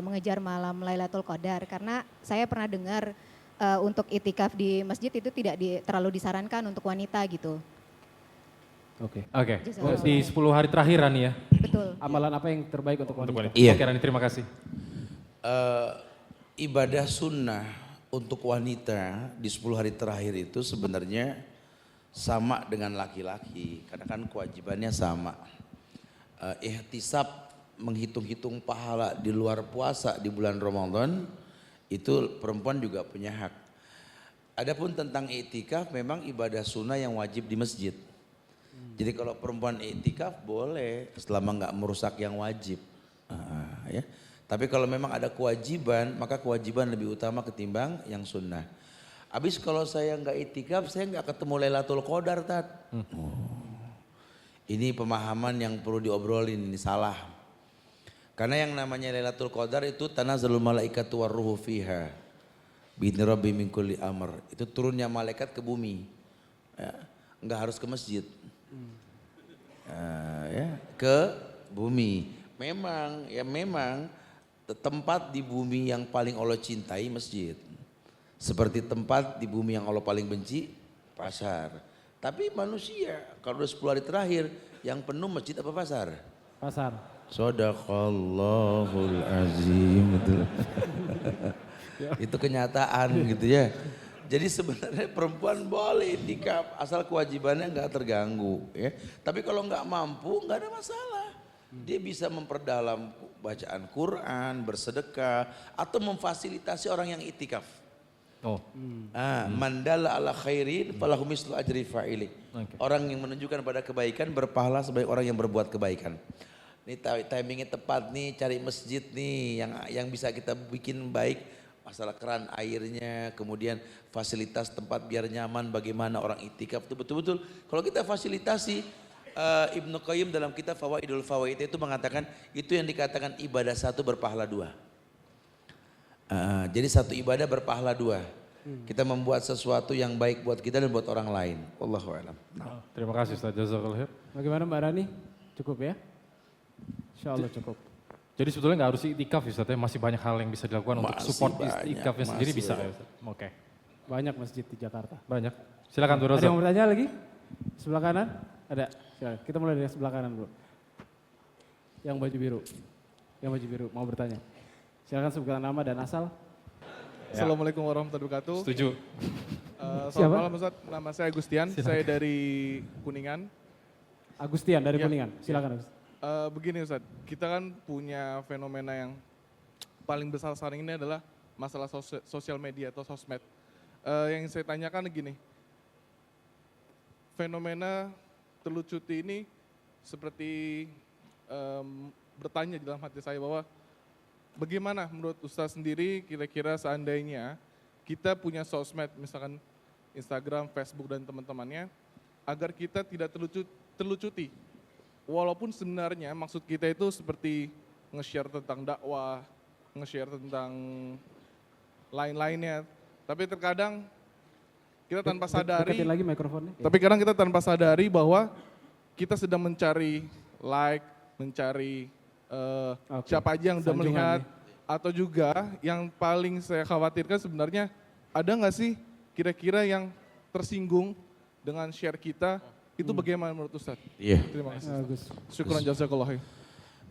mengejar malam Lailatul Qadar? Karena saya pernah dengar untuk itikaf di masjid itu tidak terlalu disarankan untuk wanita gitu. Oke. Oke, Jazakallah. di 10 hari terakhir Rani ya. Betul. Amalan apa yang terbaik untuk wanita? Iya. Oke Rani, terima kasih. Ibadah sunnah untuk wanita di 10 hari terakhir itu sebenarnya sama dengan laki-laki, karena kan kewajibannya sama. Ihtisab, menghitung-hitung pahala di luar puasa di bulan Ramadan, itu perempuan juga punya hak. Adapun tentang iktikaf memang ibadah sunnah yang wajib di masjid. Jadi kalau perempuan iktikaf boleh selama nggak merusak yang wajib. Ya. Tapi kalau memang ada kewajiban, maka kewajiban lebih utama ketimbang yang sunnah. Habis kalau saya nggak iktikaf, saya nggak ketemu Lailatul Qadar, Tat. Ini pemahaman yang perlu diobrolin, ini salah. Karena yang namanya Lailatul Qadar itu tanazzalul malaikatu warruhu fiha bi'idzni rabbi min kulli amr. Itu turunnya malaikat ke bumi. Ya, enggak harus ke masjid. Ya, ke bumi. Memang tempat di bumi yang paling Allah cintai masjid. Seperti tempat di bumi yang Allah paling benci pasar. Tapi manusia kalau udah 10 hari terakhir yang penuh masjid apa pasar? Pasar. Sadaqallahul azim. Itu kenyataan gitu ya. Jadi sebenarnya perempuan boleh iktikaf asal kewajibannya nggak terganggu ya. Tapi kalau nggak mampu nggak ada masalah. Dia bisa memperdalam bacaan Quran, bersedekah atau memfasilitasi orang yang iktikaf. Oh. Mandala ala khairin falahu mislu ajri fa'ili. Orang yang menunjukkan pada kebaikan berpahala sebagai orang yang berbuat kebaikan. Ini timingnya tepat nih, cari masjid nih yang bisa kita bikin baik, masalah keran airnya, kemudian fasilitas tempat biar nyaman, bagaimana orang iktikaf itu betul-betul. Kalau kita fasilitasi, Ibnu Qayyim dalam kitab Fawaidul Fawaid itu mengatakan itu yang dikatakan ibadah satu berpahala dua. Jadi satu ibadah berpahala dua. Kita membuat sesuatu yang baik buat kita dan buat orang lain. Wallahu a'lam. Terima kasih Ustaz, jazakallahu khair. Bagaimana Mbak Rani? Cukup ya? Insya Allah cukup. Jadi sebetulnya nggak harus iktikaf Ustaz ya, masih banyak hal yang bisa dilakukan untuk Masih support banyak, iktikafnya sendiri masih bisa banyak. ya Ustaz. Oke, Banyak masjid di Jakarta. banyak. Silakan tuh Ada Razak. yang mau bertanya lagi? Sebelah kanan? Ada. Silakan. Kita mulai dari sebelah kanan dulu. Yang baju biru. Yang baju biru mau bertanya. Silakan sebutkan nama dan asal. Assalamualaikum warahmatullahi wabarakatuh. Setuju. Selamat Siapa? malam Ustaz, nama saya Agustian, saya dari Kuningan. Agustian dari Ya. Kuningan. Silakan Agus. Begini Ustaz, kita kan punya fenomena yang paling besar sekarang ini adalah masalah sosial media atau sosmed. Yang saya tanyakan gini, fenomena terlucuti ini seperti bertanya di dalam hati saya bahwa bagaimana menurut Ustaz sendiri kira-kira seandainya kita punya sosmed misalkan Instagram, Facebook dan teman-temannya agar kita tidak terlucuti. Walaupun sebenarnya maksud kita itu seperti nge-share tentang dakwah, nge-share tentang lain-lainnya. Tapi terkadang kita tanpa sadari, Deketin lagi mikrofonnya. tapi kadang kita tanpa sadari bahwa kita sedang mencari like, mencari Oke. siapa aja yang udah Sanjungan melihat, nih. atau juga yang paling saya khawatirkan sebenarnya ada nggak sih kira-kira yang tersinggung dengan share kita, itu bagaimana menurut Ustaz? Iya. Terima kasih. Bagus. Syukran jazakallah.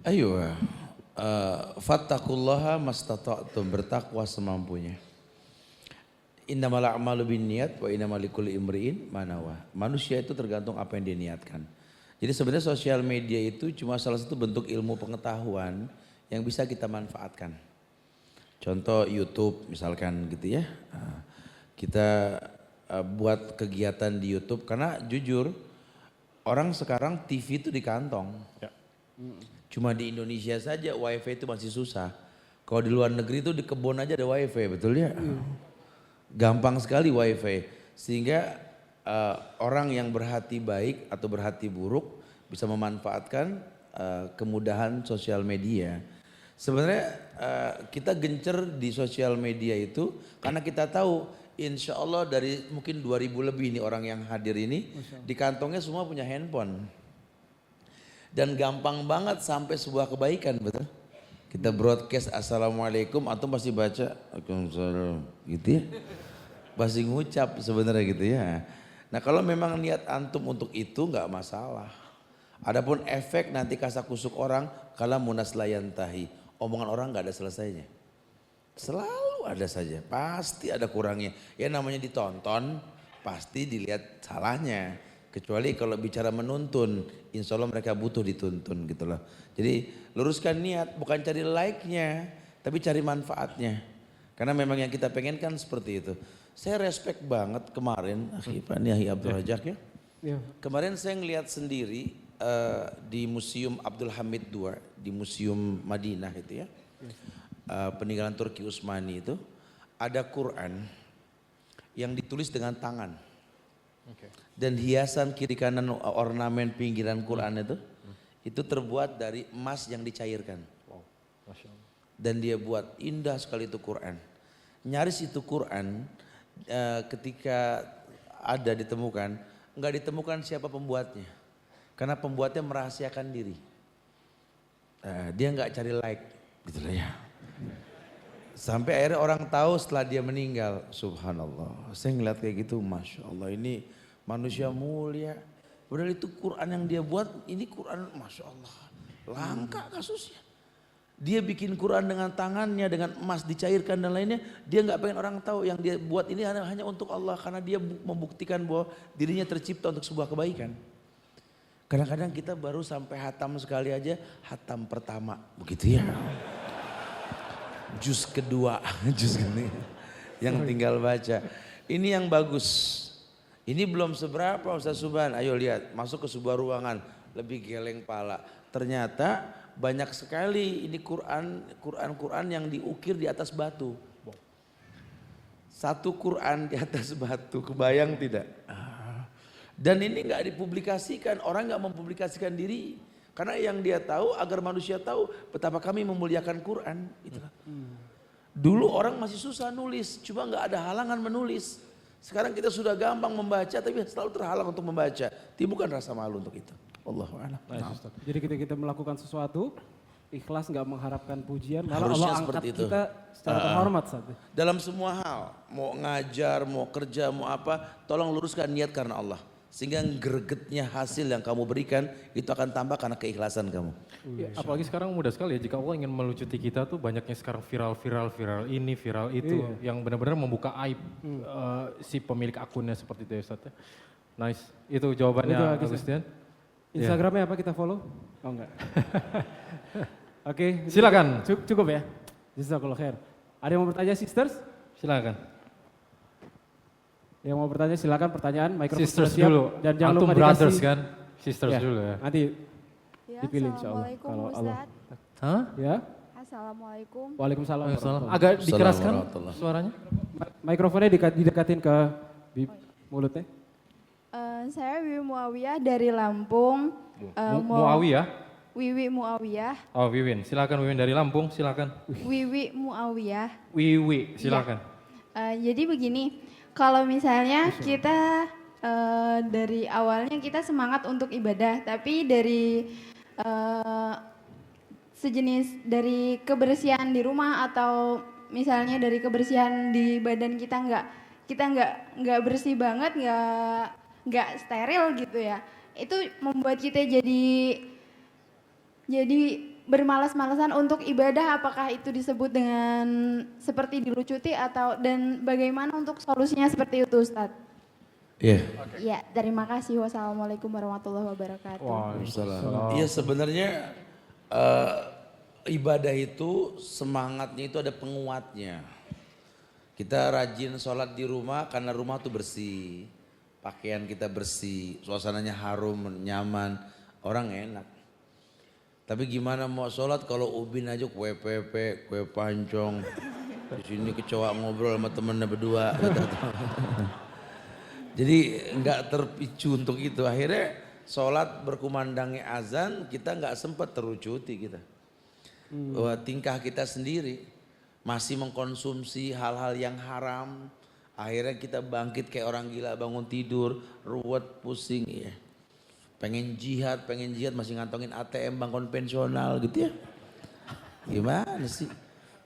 Ayo, Fattakullaha mastata'tum, bertakwa semampunya. Innamal a'malu binniyat wa innamal likulli imri'in ma nawa. Manusia itu tergantung apa yang dia niatkan. Jadi sebenarnya sosial media itu cuma salah satu bentuk ilmu pengetahuan yang bisa kita manfaatkan. Contoh YouTube misalkan gitu ya. Kita buat kegiatan di YouTube karena jujur orang sekarang TV itu di kantong. Ya. Cuma di Indonesia saja wifi itu masih susah. Kalau di luar negeri itu di kebun aja ada wifi, betul ya? Gampang sekali wifi. Sehingga orang yang berhati baik atau berhati buruk bisa memanfaatkan kemudahan sosial media. Sebenarnya kita gencer di sosial media itu karena kita tahu insya Allah dari mungkin 2000 lebih nih orang yang hadir ini di kantongnya semua punya handphone. Dan gampang banget sampai sebuah kebaikan, betul? Kita broadcast assalamualaikum, antum pasti baca waalaikumsalam gitu ya. Pasti ngucap sebenarnya gitu ya. Nah kalau memang niat antum untuk itu nggak masalah. Adapun efek nanti kasakusuk orang kala munas layan tahi. Omongan orang nggak ada selesainya. Selalu ada saja, pasti ada kurangnya. Ya namanya ditonton, pasti dilihat salahnya. Kecuali kalau bicara menuntun, insya Allah mereka butuh dituntun gitu loh. Jadi luruskan niat, bukan cari like-nya, tapi cari manfaatnya. Karena memang yang kita pengen kan seperti itu. Saya respect banget kemarin, Pak Niahi Abdul Razak ya. Iya. Kemarin saya ngelihat sendiri di Museum Abdul Hamid II, di Museum Madinah itu ya. Peninggalan Turki Utsmani itu, ada Quran yang ditulis dengan tangan. Dan hiasan kiri kanan ornamen pinggiran Quran itu terbuat dari emas yang dicairkan. Dan dia buat indah sekali itu Quran. Nyaris itu Quran ketika ada ditemukan, nggak ditemukan siapa pembuatnya. Karena pembuatnya merahasiakan diri. Dia nggak cari like, gitu lah ya. Sampai akhirnya orang tahu setelah dia meninggal. Subhanallah. Saya ngeliat kayak gitu, Masya Allah ini manusia mulia. Padahal itu Quran yang dia buat, ini Quran Masya Allah. Langka kasusnya. Dia bikin Quran dengan tangannya, dengan emas dicairkan dan lainnya. Dia nggak pengen orang tahu yang dia buat ini hanya untuk Allah. Karena dia membuktikan bahwa dirinya tercipta untuk sebuah kebaikan. Kadang-kadang kita baru sampai hatam sekali aja, hatam pertama. Begitu ya. Juz kedua, juz ini yang tinggal baca. Ini yang bagus. Ini belum seberapa Ustaz Subhan. Ayo lihat, masuk ke sebuah ruangan lebih geleng pala. Ternyata banyak sekali ini Quran yang diukir di atas batu. Satu Quran di atas batu, kebayang tidak? Dan ini nggak dipublikasikan, orang nggak mempublikasikan diri. Karena yang dia tahu agar manusia tahu betapa kami memuliakan Quran. Itulah. Dulu orang masih susah nulis, cuma nggak ada halangan menulis. Sekarang kita sudah gampang membaca, tapi selalu terhalang untuk membaca. Timbulkan rasa malu untuk itu. Allahu a'lam. Jadi ketika kita melakukan sesuatu, ikhlas nggak mengharapkan pujian, malah Harusnya Allah seperti angkat itu. kita secara terhormat saat itu. Dalam semua hal, mau ngajar, mau kerja, mau apa, tolong luruskan niat karena Allah. Sehingga gregetnya hasil yang kamu berikan itu akan tambah karena keikhlasan kamu. Ya, apalagi sekarang mudah sekali ya, jika Allah ingin melucuti kita tuh banyaknya sekarang viral ini, viral itu, yang benar-benar membuka aib si pemilik akunnya seperti itu ya Ustaz. Nice, itu jawabannya Itu, Agus. Agustian. Instagramnya apa kita follow? Oh enggak. Oke. Silakan. Cukup ya. Jazakallah khair. Ada yang mau bertanya sisters? Silakan. Yang mau bertanya silakan pertanyaan, mikrofon Sisters sudah siap. dulu, Dan jangan antum lupa brothers dikasih. kan? Sisters Ya, dulu ya. Nanti Ya, dipilih insya Allah. Assalamualaikum Kalau Allah. Ustadz. Hah? Ya. Assalamualaikum. Waalaikumsalam. Waalaikumsalam. warahmatullahi Agak dikeraskan warahmatullahi. suaranya. Mikrofonnya didekatin ke mulutnya. Saya Wiwi Muawiyah dari Lampung. Muawiyah. Wiwi Muawiyah. Oh Wiwin, silakan Wiwin dari Lampung, silakan. Wiwi Muawiyah. Wiwi, silakan. Jadi begini, kalau misalnya kita dari awalnya kita semangat untuk ibadah, tapi dari sejenis dari kebersihan di rumah atau misalnya dari kebersihan di badan kita nggak bersih banget, nggak steril gitu ya. Itu membuat kita jadi bermalas-malasan untuk ibadah, apakah itu disebut dengan seperti dilucuti atau dan bagaimana untuk solusinya seperti itu Ustadz? Iya. Ya, terima kasih. Wassalamualaikum warahmatullahi wabarakatuh. Waalaikumsalam. Iya sebenarnya ibadah itu semangatnya itu ada penguatnya. Kita rajin sholat di rumah karena rumah tuh bersih, pakaian kita bersih, suasananya harum, nyaman, orang enak. Tapi gimana mau sholat kalau ubin aja kue pepe, kue pancong, di sini kecoa ngobrol sama temennya berdua. Jadi nggak terpicu untuk itu. Akhirnya sholat berkumandangnya azan, kita nggak sempat terucuti kita. Bahwa tingkah kita sendiri masih mengkonsumsi hal-hal yang haram. Akhirnya kita bangkit kayak orang gila, bangun tidur, ruwet, pusing. Ya. Pengen jihad masih ngantongin ATM bank konvensional gitu ya. Gimana sih?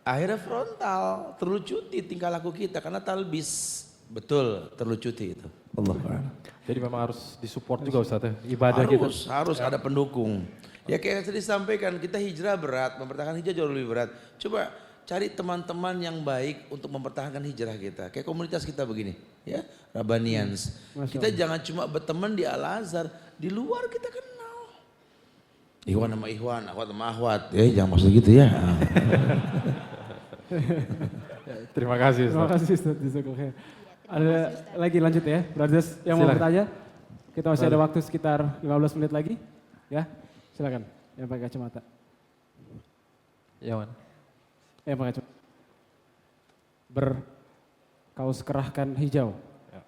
Akhirnya frontal, terlucuti tingkah laku kita karena talbis. Betul, terlucuti itu. Allah. Jadi memang harus disupport juga Ustaz ya, ibadah kita. Harus ada pendukung. Ya kayak yang tadi disampaikan, kita hijrah berat, mempertahankan hijrah jauh lebih berat. Coba cari teman-teman yang baik untuk mempertahankan hijrah kita. Kayak komunitas kita begini, ya, Rabbanians. Kita jangan cuma berteman di Al-Azhar, di luar kita kenal. Ikhwan sama ikhwan, akhwat sama akhwat. Jangan maksud gitu ya. Terima kasih Ustaz. Terima kasih Ustaz. Jazakallah. Ada lagi lanjut ya, brothers yang mau bertanya. Kita masih ada waktu sekitar 15 menit lagi. Ya, silakan yang pakai kacamata. Ya, Wan. Yang pakai kacamata. Berkaus kerahkan hijau. Ya.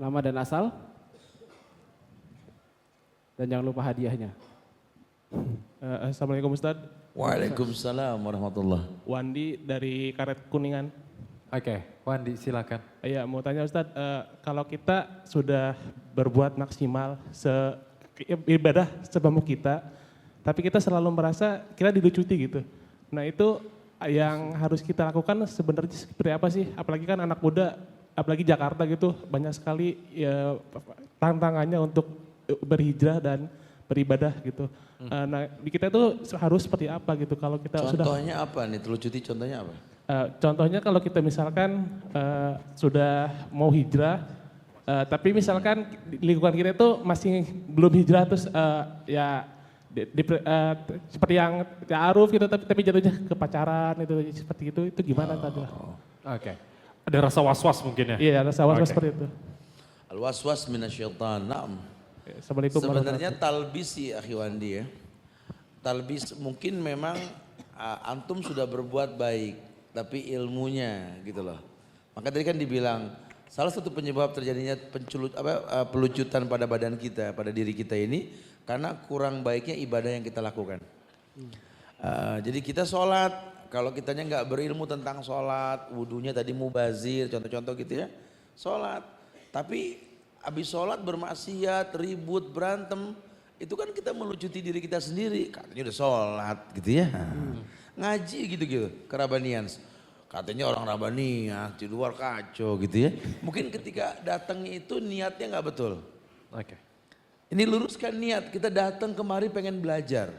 Nama dan asal. Dan jangan lupa hadiahnya. Assalamualaikum Ustadz. Waalaikumsalam warahmatullah. Wandi dari Karet Kuningan. Oke, Wandi silakan. Iya, mau tanya Ustadz, kalau kita sudah berbuat maksimal ibadah sebelum kita, tapi kita selalu merasa kita dilucuti gitu. Nah itu yang harus kita lakukan sebenarnya seperti apa sih? Apalagi kan anak muda, apalagi Jakarta gitu, banyak sekali ya, tantangannya untuk berhijrah dan beribadah gitu. Nah di kita itu harus seperti apa gitu kalau kita Contohnya apa nih, terlucuti contohnya apa? Contohnya kalau kita misalkan sudah mau hijrah, tapi misalkan di lingkungan kita itu masih belum hijrah terus seperti yang ta'aruf gitu, tapi jatuhnya ke pacaran itu seperti itu gimana tadi? Oke. Ada rasa was-was mungkin ya? Iya, rasa was-was seperti itu. Al-waswas minasyaitan, na'am. Sebenarnya talbis sih akhi Wandi ya. Talbis mungkin memang antum sudah berbuat baik, tapi ilmunya gitu loh. Maka tadi kan dibilang salah satu penyebab terjadinya pelucutan pada badan kita, pada diri kita ini karena kurang baiknya ibadah yang kita lakukan. Jadi kita sholat, kalau kitanya nggak berilmu tentang sholat, wudunya tadi mubazir, contoh-contoh gitu ya, sholat. Tapi habis sholat bermaksiat, ribut, berantem, itu kan kita melucuti diri kita sendiri. Katanya udah sholat gitu ya. Ngaji gitu-gitu, kerabanian. Katanya orang Rabbanian, di luar kacau gitu ya. Mungkin ketika datangnya itu niatnya nggak betul. Oke. Ini luruskan niat, kita datang kemari pengen belajar.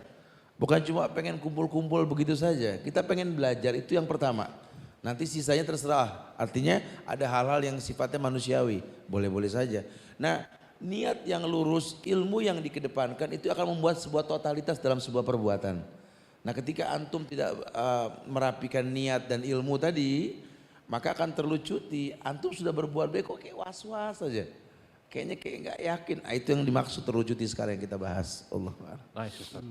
Bukan cuma pengen kumpul-kumpul begitu saja, kita pengen belajar, itu yang pertama. Nanti sisanya terserah, artinya ada hal-hal yang sifatnya manusiawi, boleh-boleh saja. Nah niat yang lurus, ilmu yang dikedepankan itu akan membuat sebuah totalitas dalam sebuah perbuatan. Nah ketika antum tidak merapikan niat dan ilmu tadi, maka akan terlucuti, antum sudah berbuat baik kok kayak was-was saja. Kayaknya kayak nggak yakin, itu yang dimaksud terlucuti sekarang yang kita bahas. Allah. Nice Ustaz.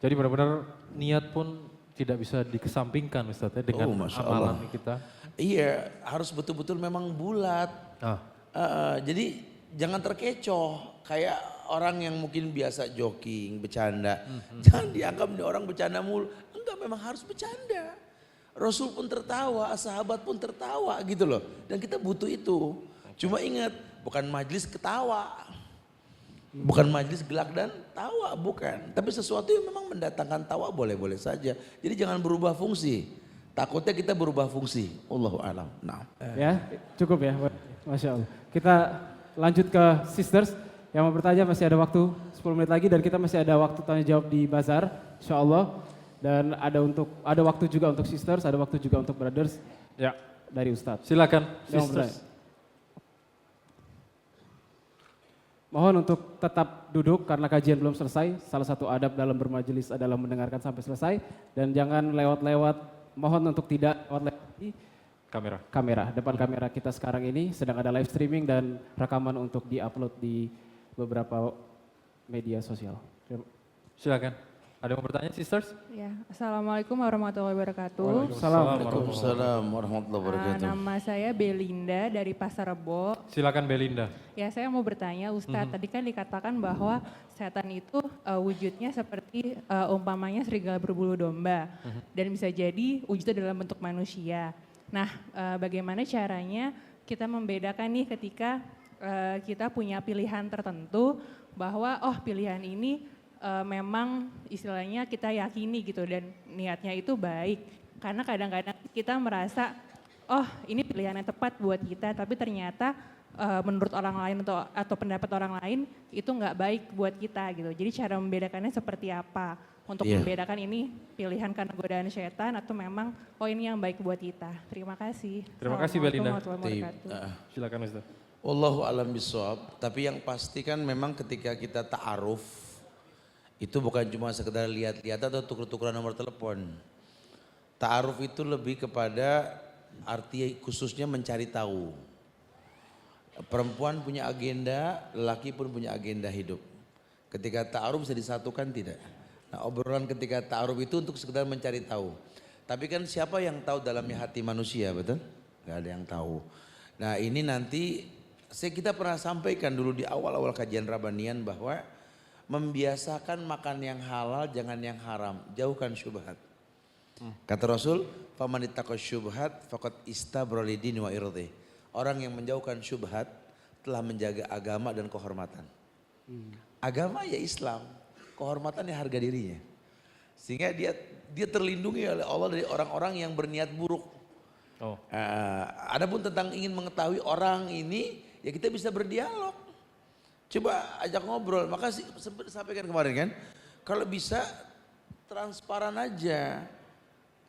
Jadi benar-benar niat pun tidak bisa dikesampingkan Ustaz ya dengan amalan kita. Iya, harus betul-betul memang bulat. Jadi jangan terkecoh kayak orang yang mungkin biasa jogging, bercanda. Jangan dianggap nih orang bercanda mulu. Enggak, memang harus bercanda. Rasul pun tertawa, sahabat pun tertawa gitu loh. Dan kita butuh itu. Cuma ingat, bukan majlis ketawa. Bukan majlis gelak dan tawa, bukan. Tapi sesuatu yang memang mendatangkan tawa boleh-boleh saja. Jadi jangan berubah fungsi. Takutnya kita berubah fungsi. Allahu a'lam. Nah. Ya, cukup ya. Masya Allah. Kita lanjut ke sisters. Yang mau bertanya masih ada waktu 10 menit lagi dan kita masih ada waktu tanya jawab di bazar, insya Allah. Dan ada waktu juga untuk sisters, ada waktu juga untuk brothers. Ya, Dari Ustadz. silakan Yang mau sisters. bertanya. Mohon untuk tetap duduk karena kajian belum selesai. Salah satu adab dalam bermajelis adalah mendengarkan sampai selesai. Dan jangan lewat-lewat, mohon untuk tidak lewat-lewat kamera. Depan kamera kita sekarang ini sedang ada live streaming dan rekaman untuk di-upload di beberapa media sosial. Silakan. Ada yang mau bertanya sisters? Ya, Assalamualaikum warahmatullahi wabarakatuh. Waalaikumsalam warahmatullahi wabarakatuh. Nama saya Belinda dari Pasar Rebo. Silakan Belinda. Ya, saya mau bertanya Ustadz, tadi kan dikatakan bahwa setan itu wujudnya seperti umpamanya serigala berbulu domba. Dan bisa jadi wujudnya dalam bentuk manusia. Nah, bagaimana caranya kita membedakan nih ketika kita punya pilihan tertentu bahwa pilihan ini memang istilahnya kita yakini gitu dan niatnya itu baik. Karena kadang-kadang kita merasa ini pilihan yang tepat buat kita tapi ternyata menurut orang lain atau pendapat orang lain itu nggak baik buat kita gitu. Jadi cara membedakannya seperti apa? Untuk membedakan ini pilihan karena godaan setan atau memang ini yang baik buat kita. Terima kasih. Terima kasih Belinda. Silakan Ustaz. Wallahu alam bisawab. Tapi yang pasti kan memang ketika kita ta'aruf itu bukan cuma sekedar lihat-lihat atau tuker-tukeran nomor telepon. Ta'aruf itu lebih kepada arti khususnya mencari tahu. Perempuan punya agenda, lelaki pun punya agenda hidup. Ketika ta'aruf bisa disatukan tidak? Nah, obrolan ketika ta'aruf itu untuk sekedar mencari tahu. Tapi kan siapa yang tahu dalamnya hati manusia, betul? Gak ada yang tahu. Nah, ini nanti kita pernah sampaikan dulu di awal-awal kajian Rabanian bahwa membiasakan makan yang halal, jangan yang haram, jauhkan syubhat. Kata Rasul, "Faman ittaqa syubhat faqad istabra lidini wa irdhi." Orang yang menjauhkan syubhat telah menjaga agama dan kehormatan. Agama ya Islam, kehormatan ya harga dirinya. Sehingga dia terlindungi oleh Allah dari orang-orang yang berniat buruk. Adapun tentang ingin mengetahui orang ini, ya kita bisa berdialog. Coba ajak ngobrol, maka sampaikan kemarin kan, kalau bisa transparan aja.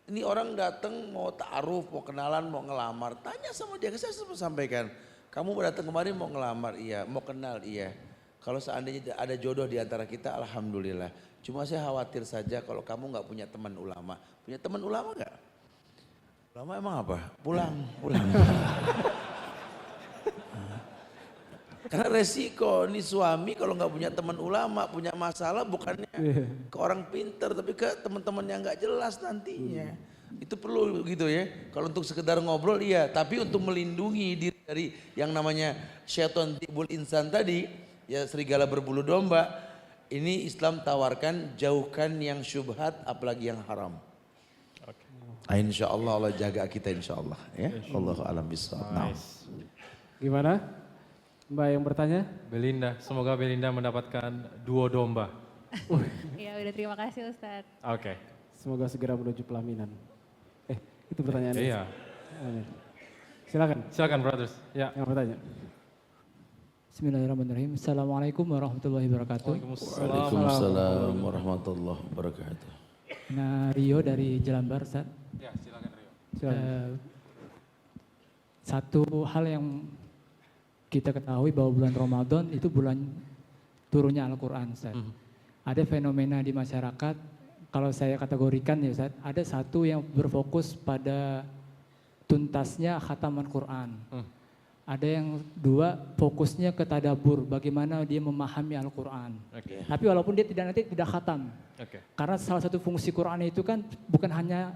Ini orang datang mau ta'aruf, mau kenalan, mau ngelamar, tanya sama dia. Saya sampaikan, kamu datang kemarin mau ngelamar, iya, mau kenal, iya. Kalau seandainya ada jodoh di antara kita, alhamdulillah. Cuma saya khawatir saja kalau kamu nggak punya teman ulama. Punya teman ulama nggak? Ulama emang apa? Pulang. Karena resiko nih suami kalau nggak punya teman ulama, punya masalah bukannya ke orang pinter tapi ke teman-teman yang nggak jelas nantinya. Itu perlu gitu ya. Kalau untuk sekedar ngobrol iya, tapi untuk melindungi diri dari yang namanya syaitan tibul insan tadi, ya serigala berbulu domba, ini Islam tawarkan jauhkan yang syubhat apalagi yang haram. Insya Allah jaga kita insya Allah ya. Allahu a'lam bishawab. Gimana? Mbak yang bertanya? Belinda, semoga Belinda mendapatkan duo domba. Ya udah terima kasih Ustadz. Oke. Semoga segera menuju pelaminan. Itu pertanyaannya. Iya. Silakan brothers. Ya. Yang bertanya. Bismillahirrahmanirrahim. Assalamualaikum warahmatullahi wabarakatuh. Waalaikumsalam warahmatullahi wabarakatuh. Nah, Rio dari Jelambar, Ustaz. Ya, silakan Rio. Satu hal yang kita ketahui bahwa bulan Ramadan itu bulan turunnya Al-Quran, Ustaz. Ada fenomena di masyarakat, kalau saya kategorikan ya Ustaz, ada satu yang berfokus pada tuntasnya khataman Quran. Ada yang dua fokusnya ke tadabur, bagaimana dia memahami Al-Quran. Tapi walaupun dia tidak khatam. Karena salah satu fungsi Quran itu kan bukan hanya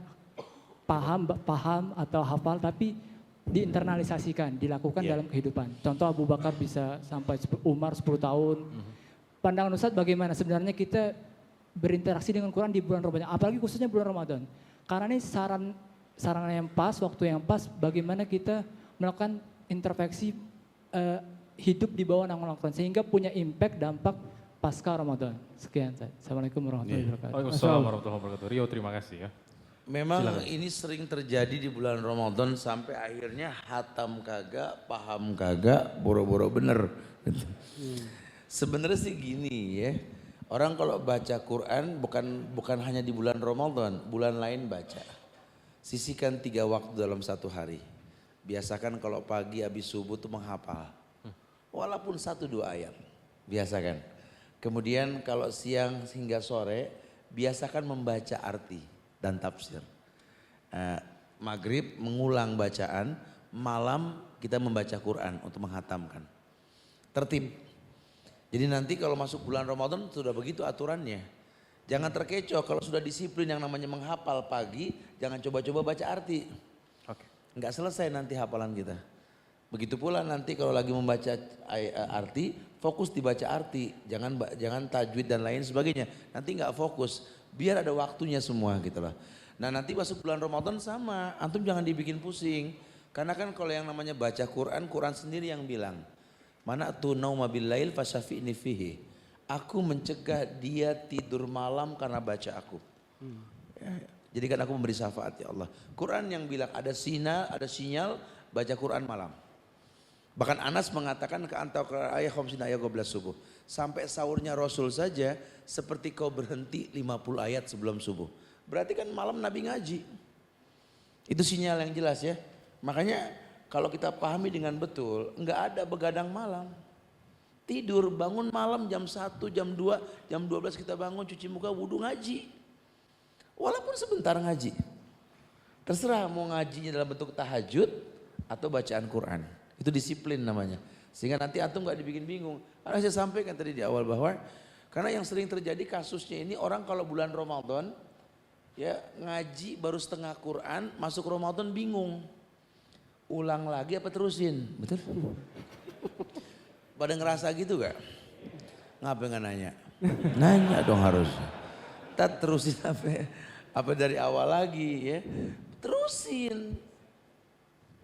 paham atau hafal, tapi diinternalisasikan, dilakukan dalam kehidupan. Contoh Abu Bakar bisa sampai Umar 10 tahun. Pandangan Ustadz bagaimana sebenarnya kita berinteraksi dengan Quran di bulan Ramadan, apalagi khususnya bulan Ramadan. Karena ini saran yang pas, waktu yang pas, bagaimana kita melakukan introspeksi hidup di bawah naungan Al-Quran sehingga punya impact, dampak pasca Ramadan. Sekian. Assalamualaikum warahmatullahi wabarakatuh. Waalaikumsalam warahmatullahi wabarakatuh. Rio, terima kasih ya. Memang ini sering terjadi di bulan Ramadan sampai akhirnya hatam kagak, paham kagak, boro-boro bener. Sebenarnya sih gini ya. Orang kalau baca Quran bukan hanya di bulan Ramadan, bulan lain baca. Sisihkan 3 waktu dalam satu hari. Biasakan kalau pagi habis subuh tuh menghafal. Walaupun 1-2 ayat. Biasakan. Kemudian kalau siang hingga sore, biasakan membaca arti dan tafsir. Maghrib mengulang bacaan, malam kita membaca Quran untuk menghatamkan. Tertib. Jadi nanti kalau masuk bulan Ramadan sudah begitu aturannya. Jangan terkecoh kalau sudah disiplin yang namanya menghafal pagi, jangan coba-coba baca arti. Enggak selesai nanti hafalan kita. Begitu pula nanti kalau lagi membaca arti, fokus dibaca arti, jangan tajwid dan lain sebagainya. Nanti enggak fokus, biar ada waktunya semua gitu loh. Nah nanti masuk bulan Ramadan sama, antum jangan dibikin pusing. Karena kan kalau yang namanya baca Quran, Quran sendiri yang bilang. Mana tu nauma billail fasyafi'ni fihi. Aku mencegah dia tidur malam karena baca aku. Jadi kan aku memberi syafaat ya Allah. Quran yang bilang ada sinyal baca Quran malam. Bahkan Anas mengatakan ke antau ayat khamsina ayat 12 subuh. Sampai sahurnya Rasul saja seperti kau berhenti 50 ayat sebelum subuh. Berarti kan malam Nabi ngaji. Itu sinyal yang jelas ya. Makanya kalau kita pahami dengan betul, enggak ada begadang malam. Tidur, bangun malam jam 1, jam 2, jam 12 kita bangun, cuci muka, wudhu, ngaji. Walaupun sebentar ngaji. Terserah mau ngajinya dalam bentuk tahajud atau bacaan Quran. Itu disiplin namanya. Sehingga nanti antum enggak dibikin bingung. Karena saya sampaikan tadi di awal bahwa, karena yang sering terjadi kasusnya ini orang kalau bulan Ramadan, ya ngaji baru setengah Quran, masuk Ramadan bingung. Ulang lagi apa terusin? Betul? Pada ngerasa gitu gak? Ngapa nggak nanya? Nanya dong harus. Tat terusin apa dari awal lagi ya? Terusin.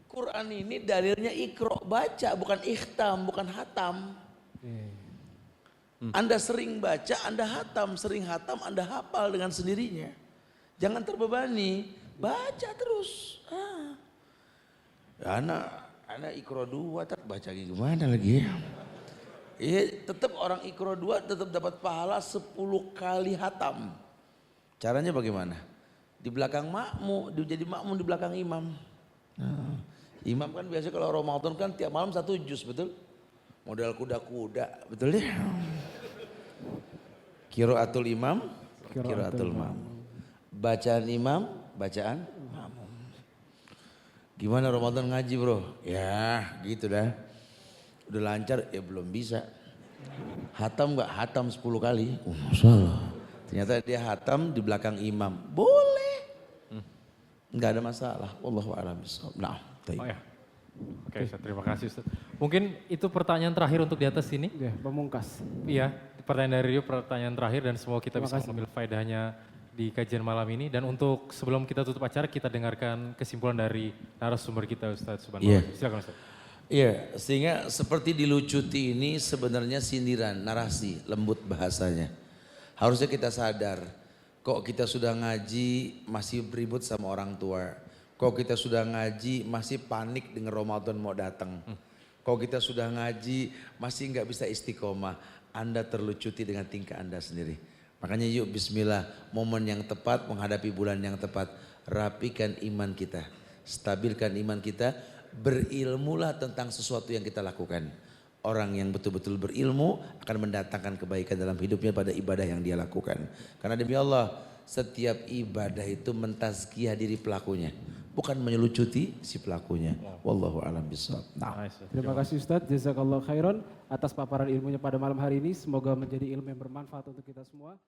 Quran ini dalilnya ikro, baca, bukan ikhtam, bukan hatam. Anda sering baca, Anda hatam, sering hatam, Anda hafal dengan sendirinya. Jangan terbebani, baca terus. Anak ikro 2 tak baca gimana lagi ya? Iya tetap orang ikro 2 tetap dapat pahala 10 kali hatam. Caranya bagaimana? Di belakang makmum, jadi makmum di belakang imam. Imam kan biasa kalau Ramadan kan tiap malam 1 juz, betul? Model kuda-kuda, betul ya? Qiraatul imam, qiraatul makmum. Bacaan imam, bacaan makmum. Gimana Ramadan ngaji bro? Ya gitu dah. Udah lancar? Ya belum bisa. Hatam gak? Hatam 10 kali. Masalah. Ternyata dia hatam di belakang imam. Boleh. Gak ada masalah. Wallahu a'lam bishawab. Nah, oh ya. Oke, terima kasih Ustaz. Mungkin itu pertanyaan terakhir untuk di atas sini. Ya, pemungkas. Iya, pertanyaan dari Rio, pertanyaan terakhir dan semoga kita bisa mengambil faedahnya di kajian malam ini. Dan untuk sebelum kita tutup acara, kita dengarkan kesimpulan dari narasumber kita Ustaz Subhanallah. Iya. Silakan Ustaz. Iya, sehingga seperti dilucuti ini sebenarnya sindiran, narasi, lembut bahasanya. Harusnya kita sadar, kok kita sudah ngaji masih beribut sama orang tua. Kok kita sudah ngaji masih panik dengan Ramadan mau datang. Kok kita sudah ngaji masih nggak bisa istiqomah. Anda terlucuti dengan tingkah Anda sendiri. Makanya yuk bismillah, momen yang tepat menghadapi bulan yang tepat. Rapikan iman kita, stabilkan iman kita, berilmulah tentang sesuatu yang kita lakukan. Orang yang betul-betul berilmu akan mendatangkan kebaikan dalam hidupnya pada ibadah yang dia lakukan. Karena demi Allah, setiap ibadah itu mentazkiyah diri pelakunya, bukan menyelucuti si pelakunya. Wallahu a'lam bishawab. Nah. Terima kasih Ustadz, jazakallah khairan atas paparan ilmunya pada malam hari ini. Semoga menjadi ilmu yang bermanfaat untuk kita semua.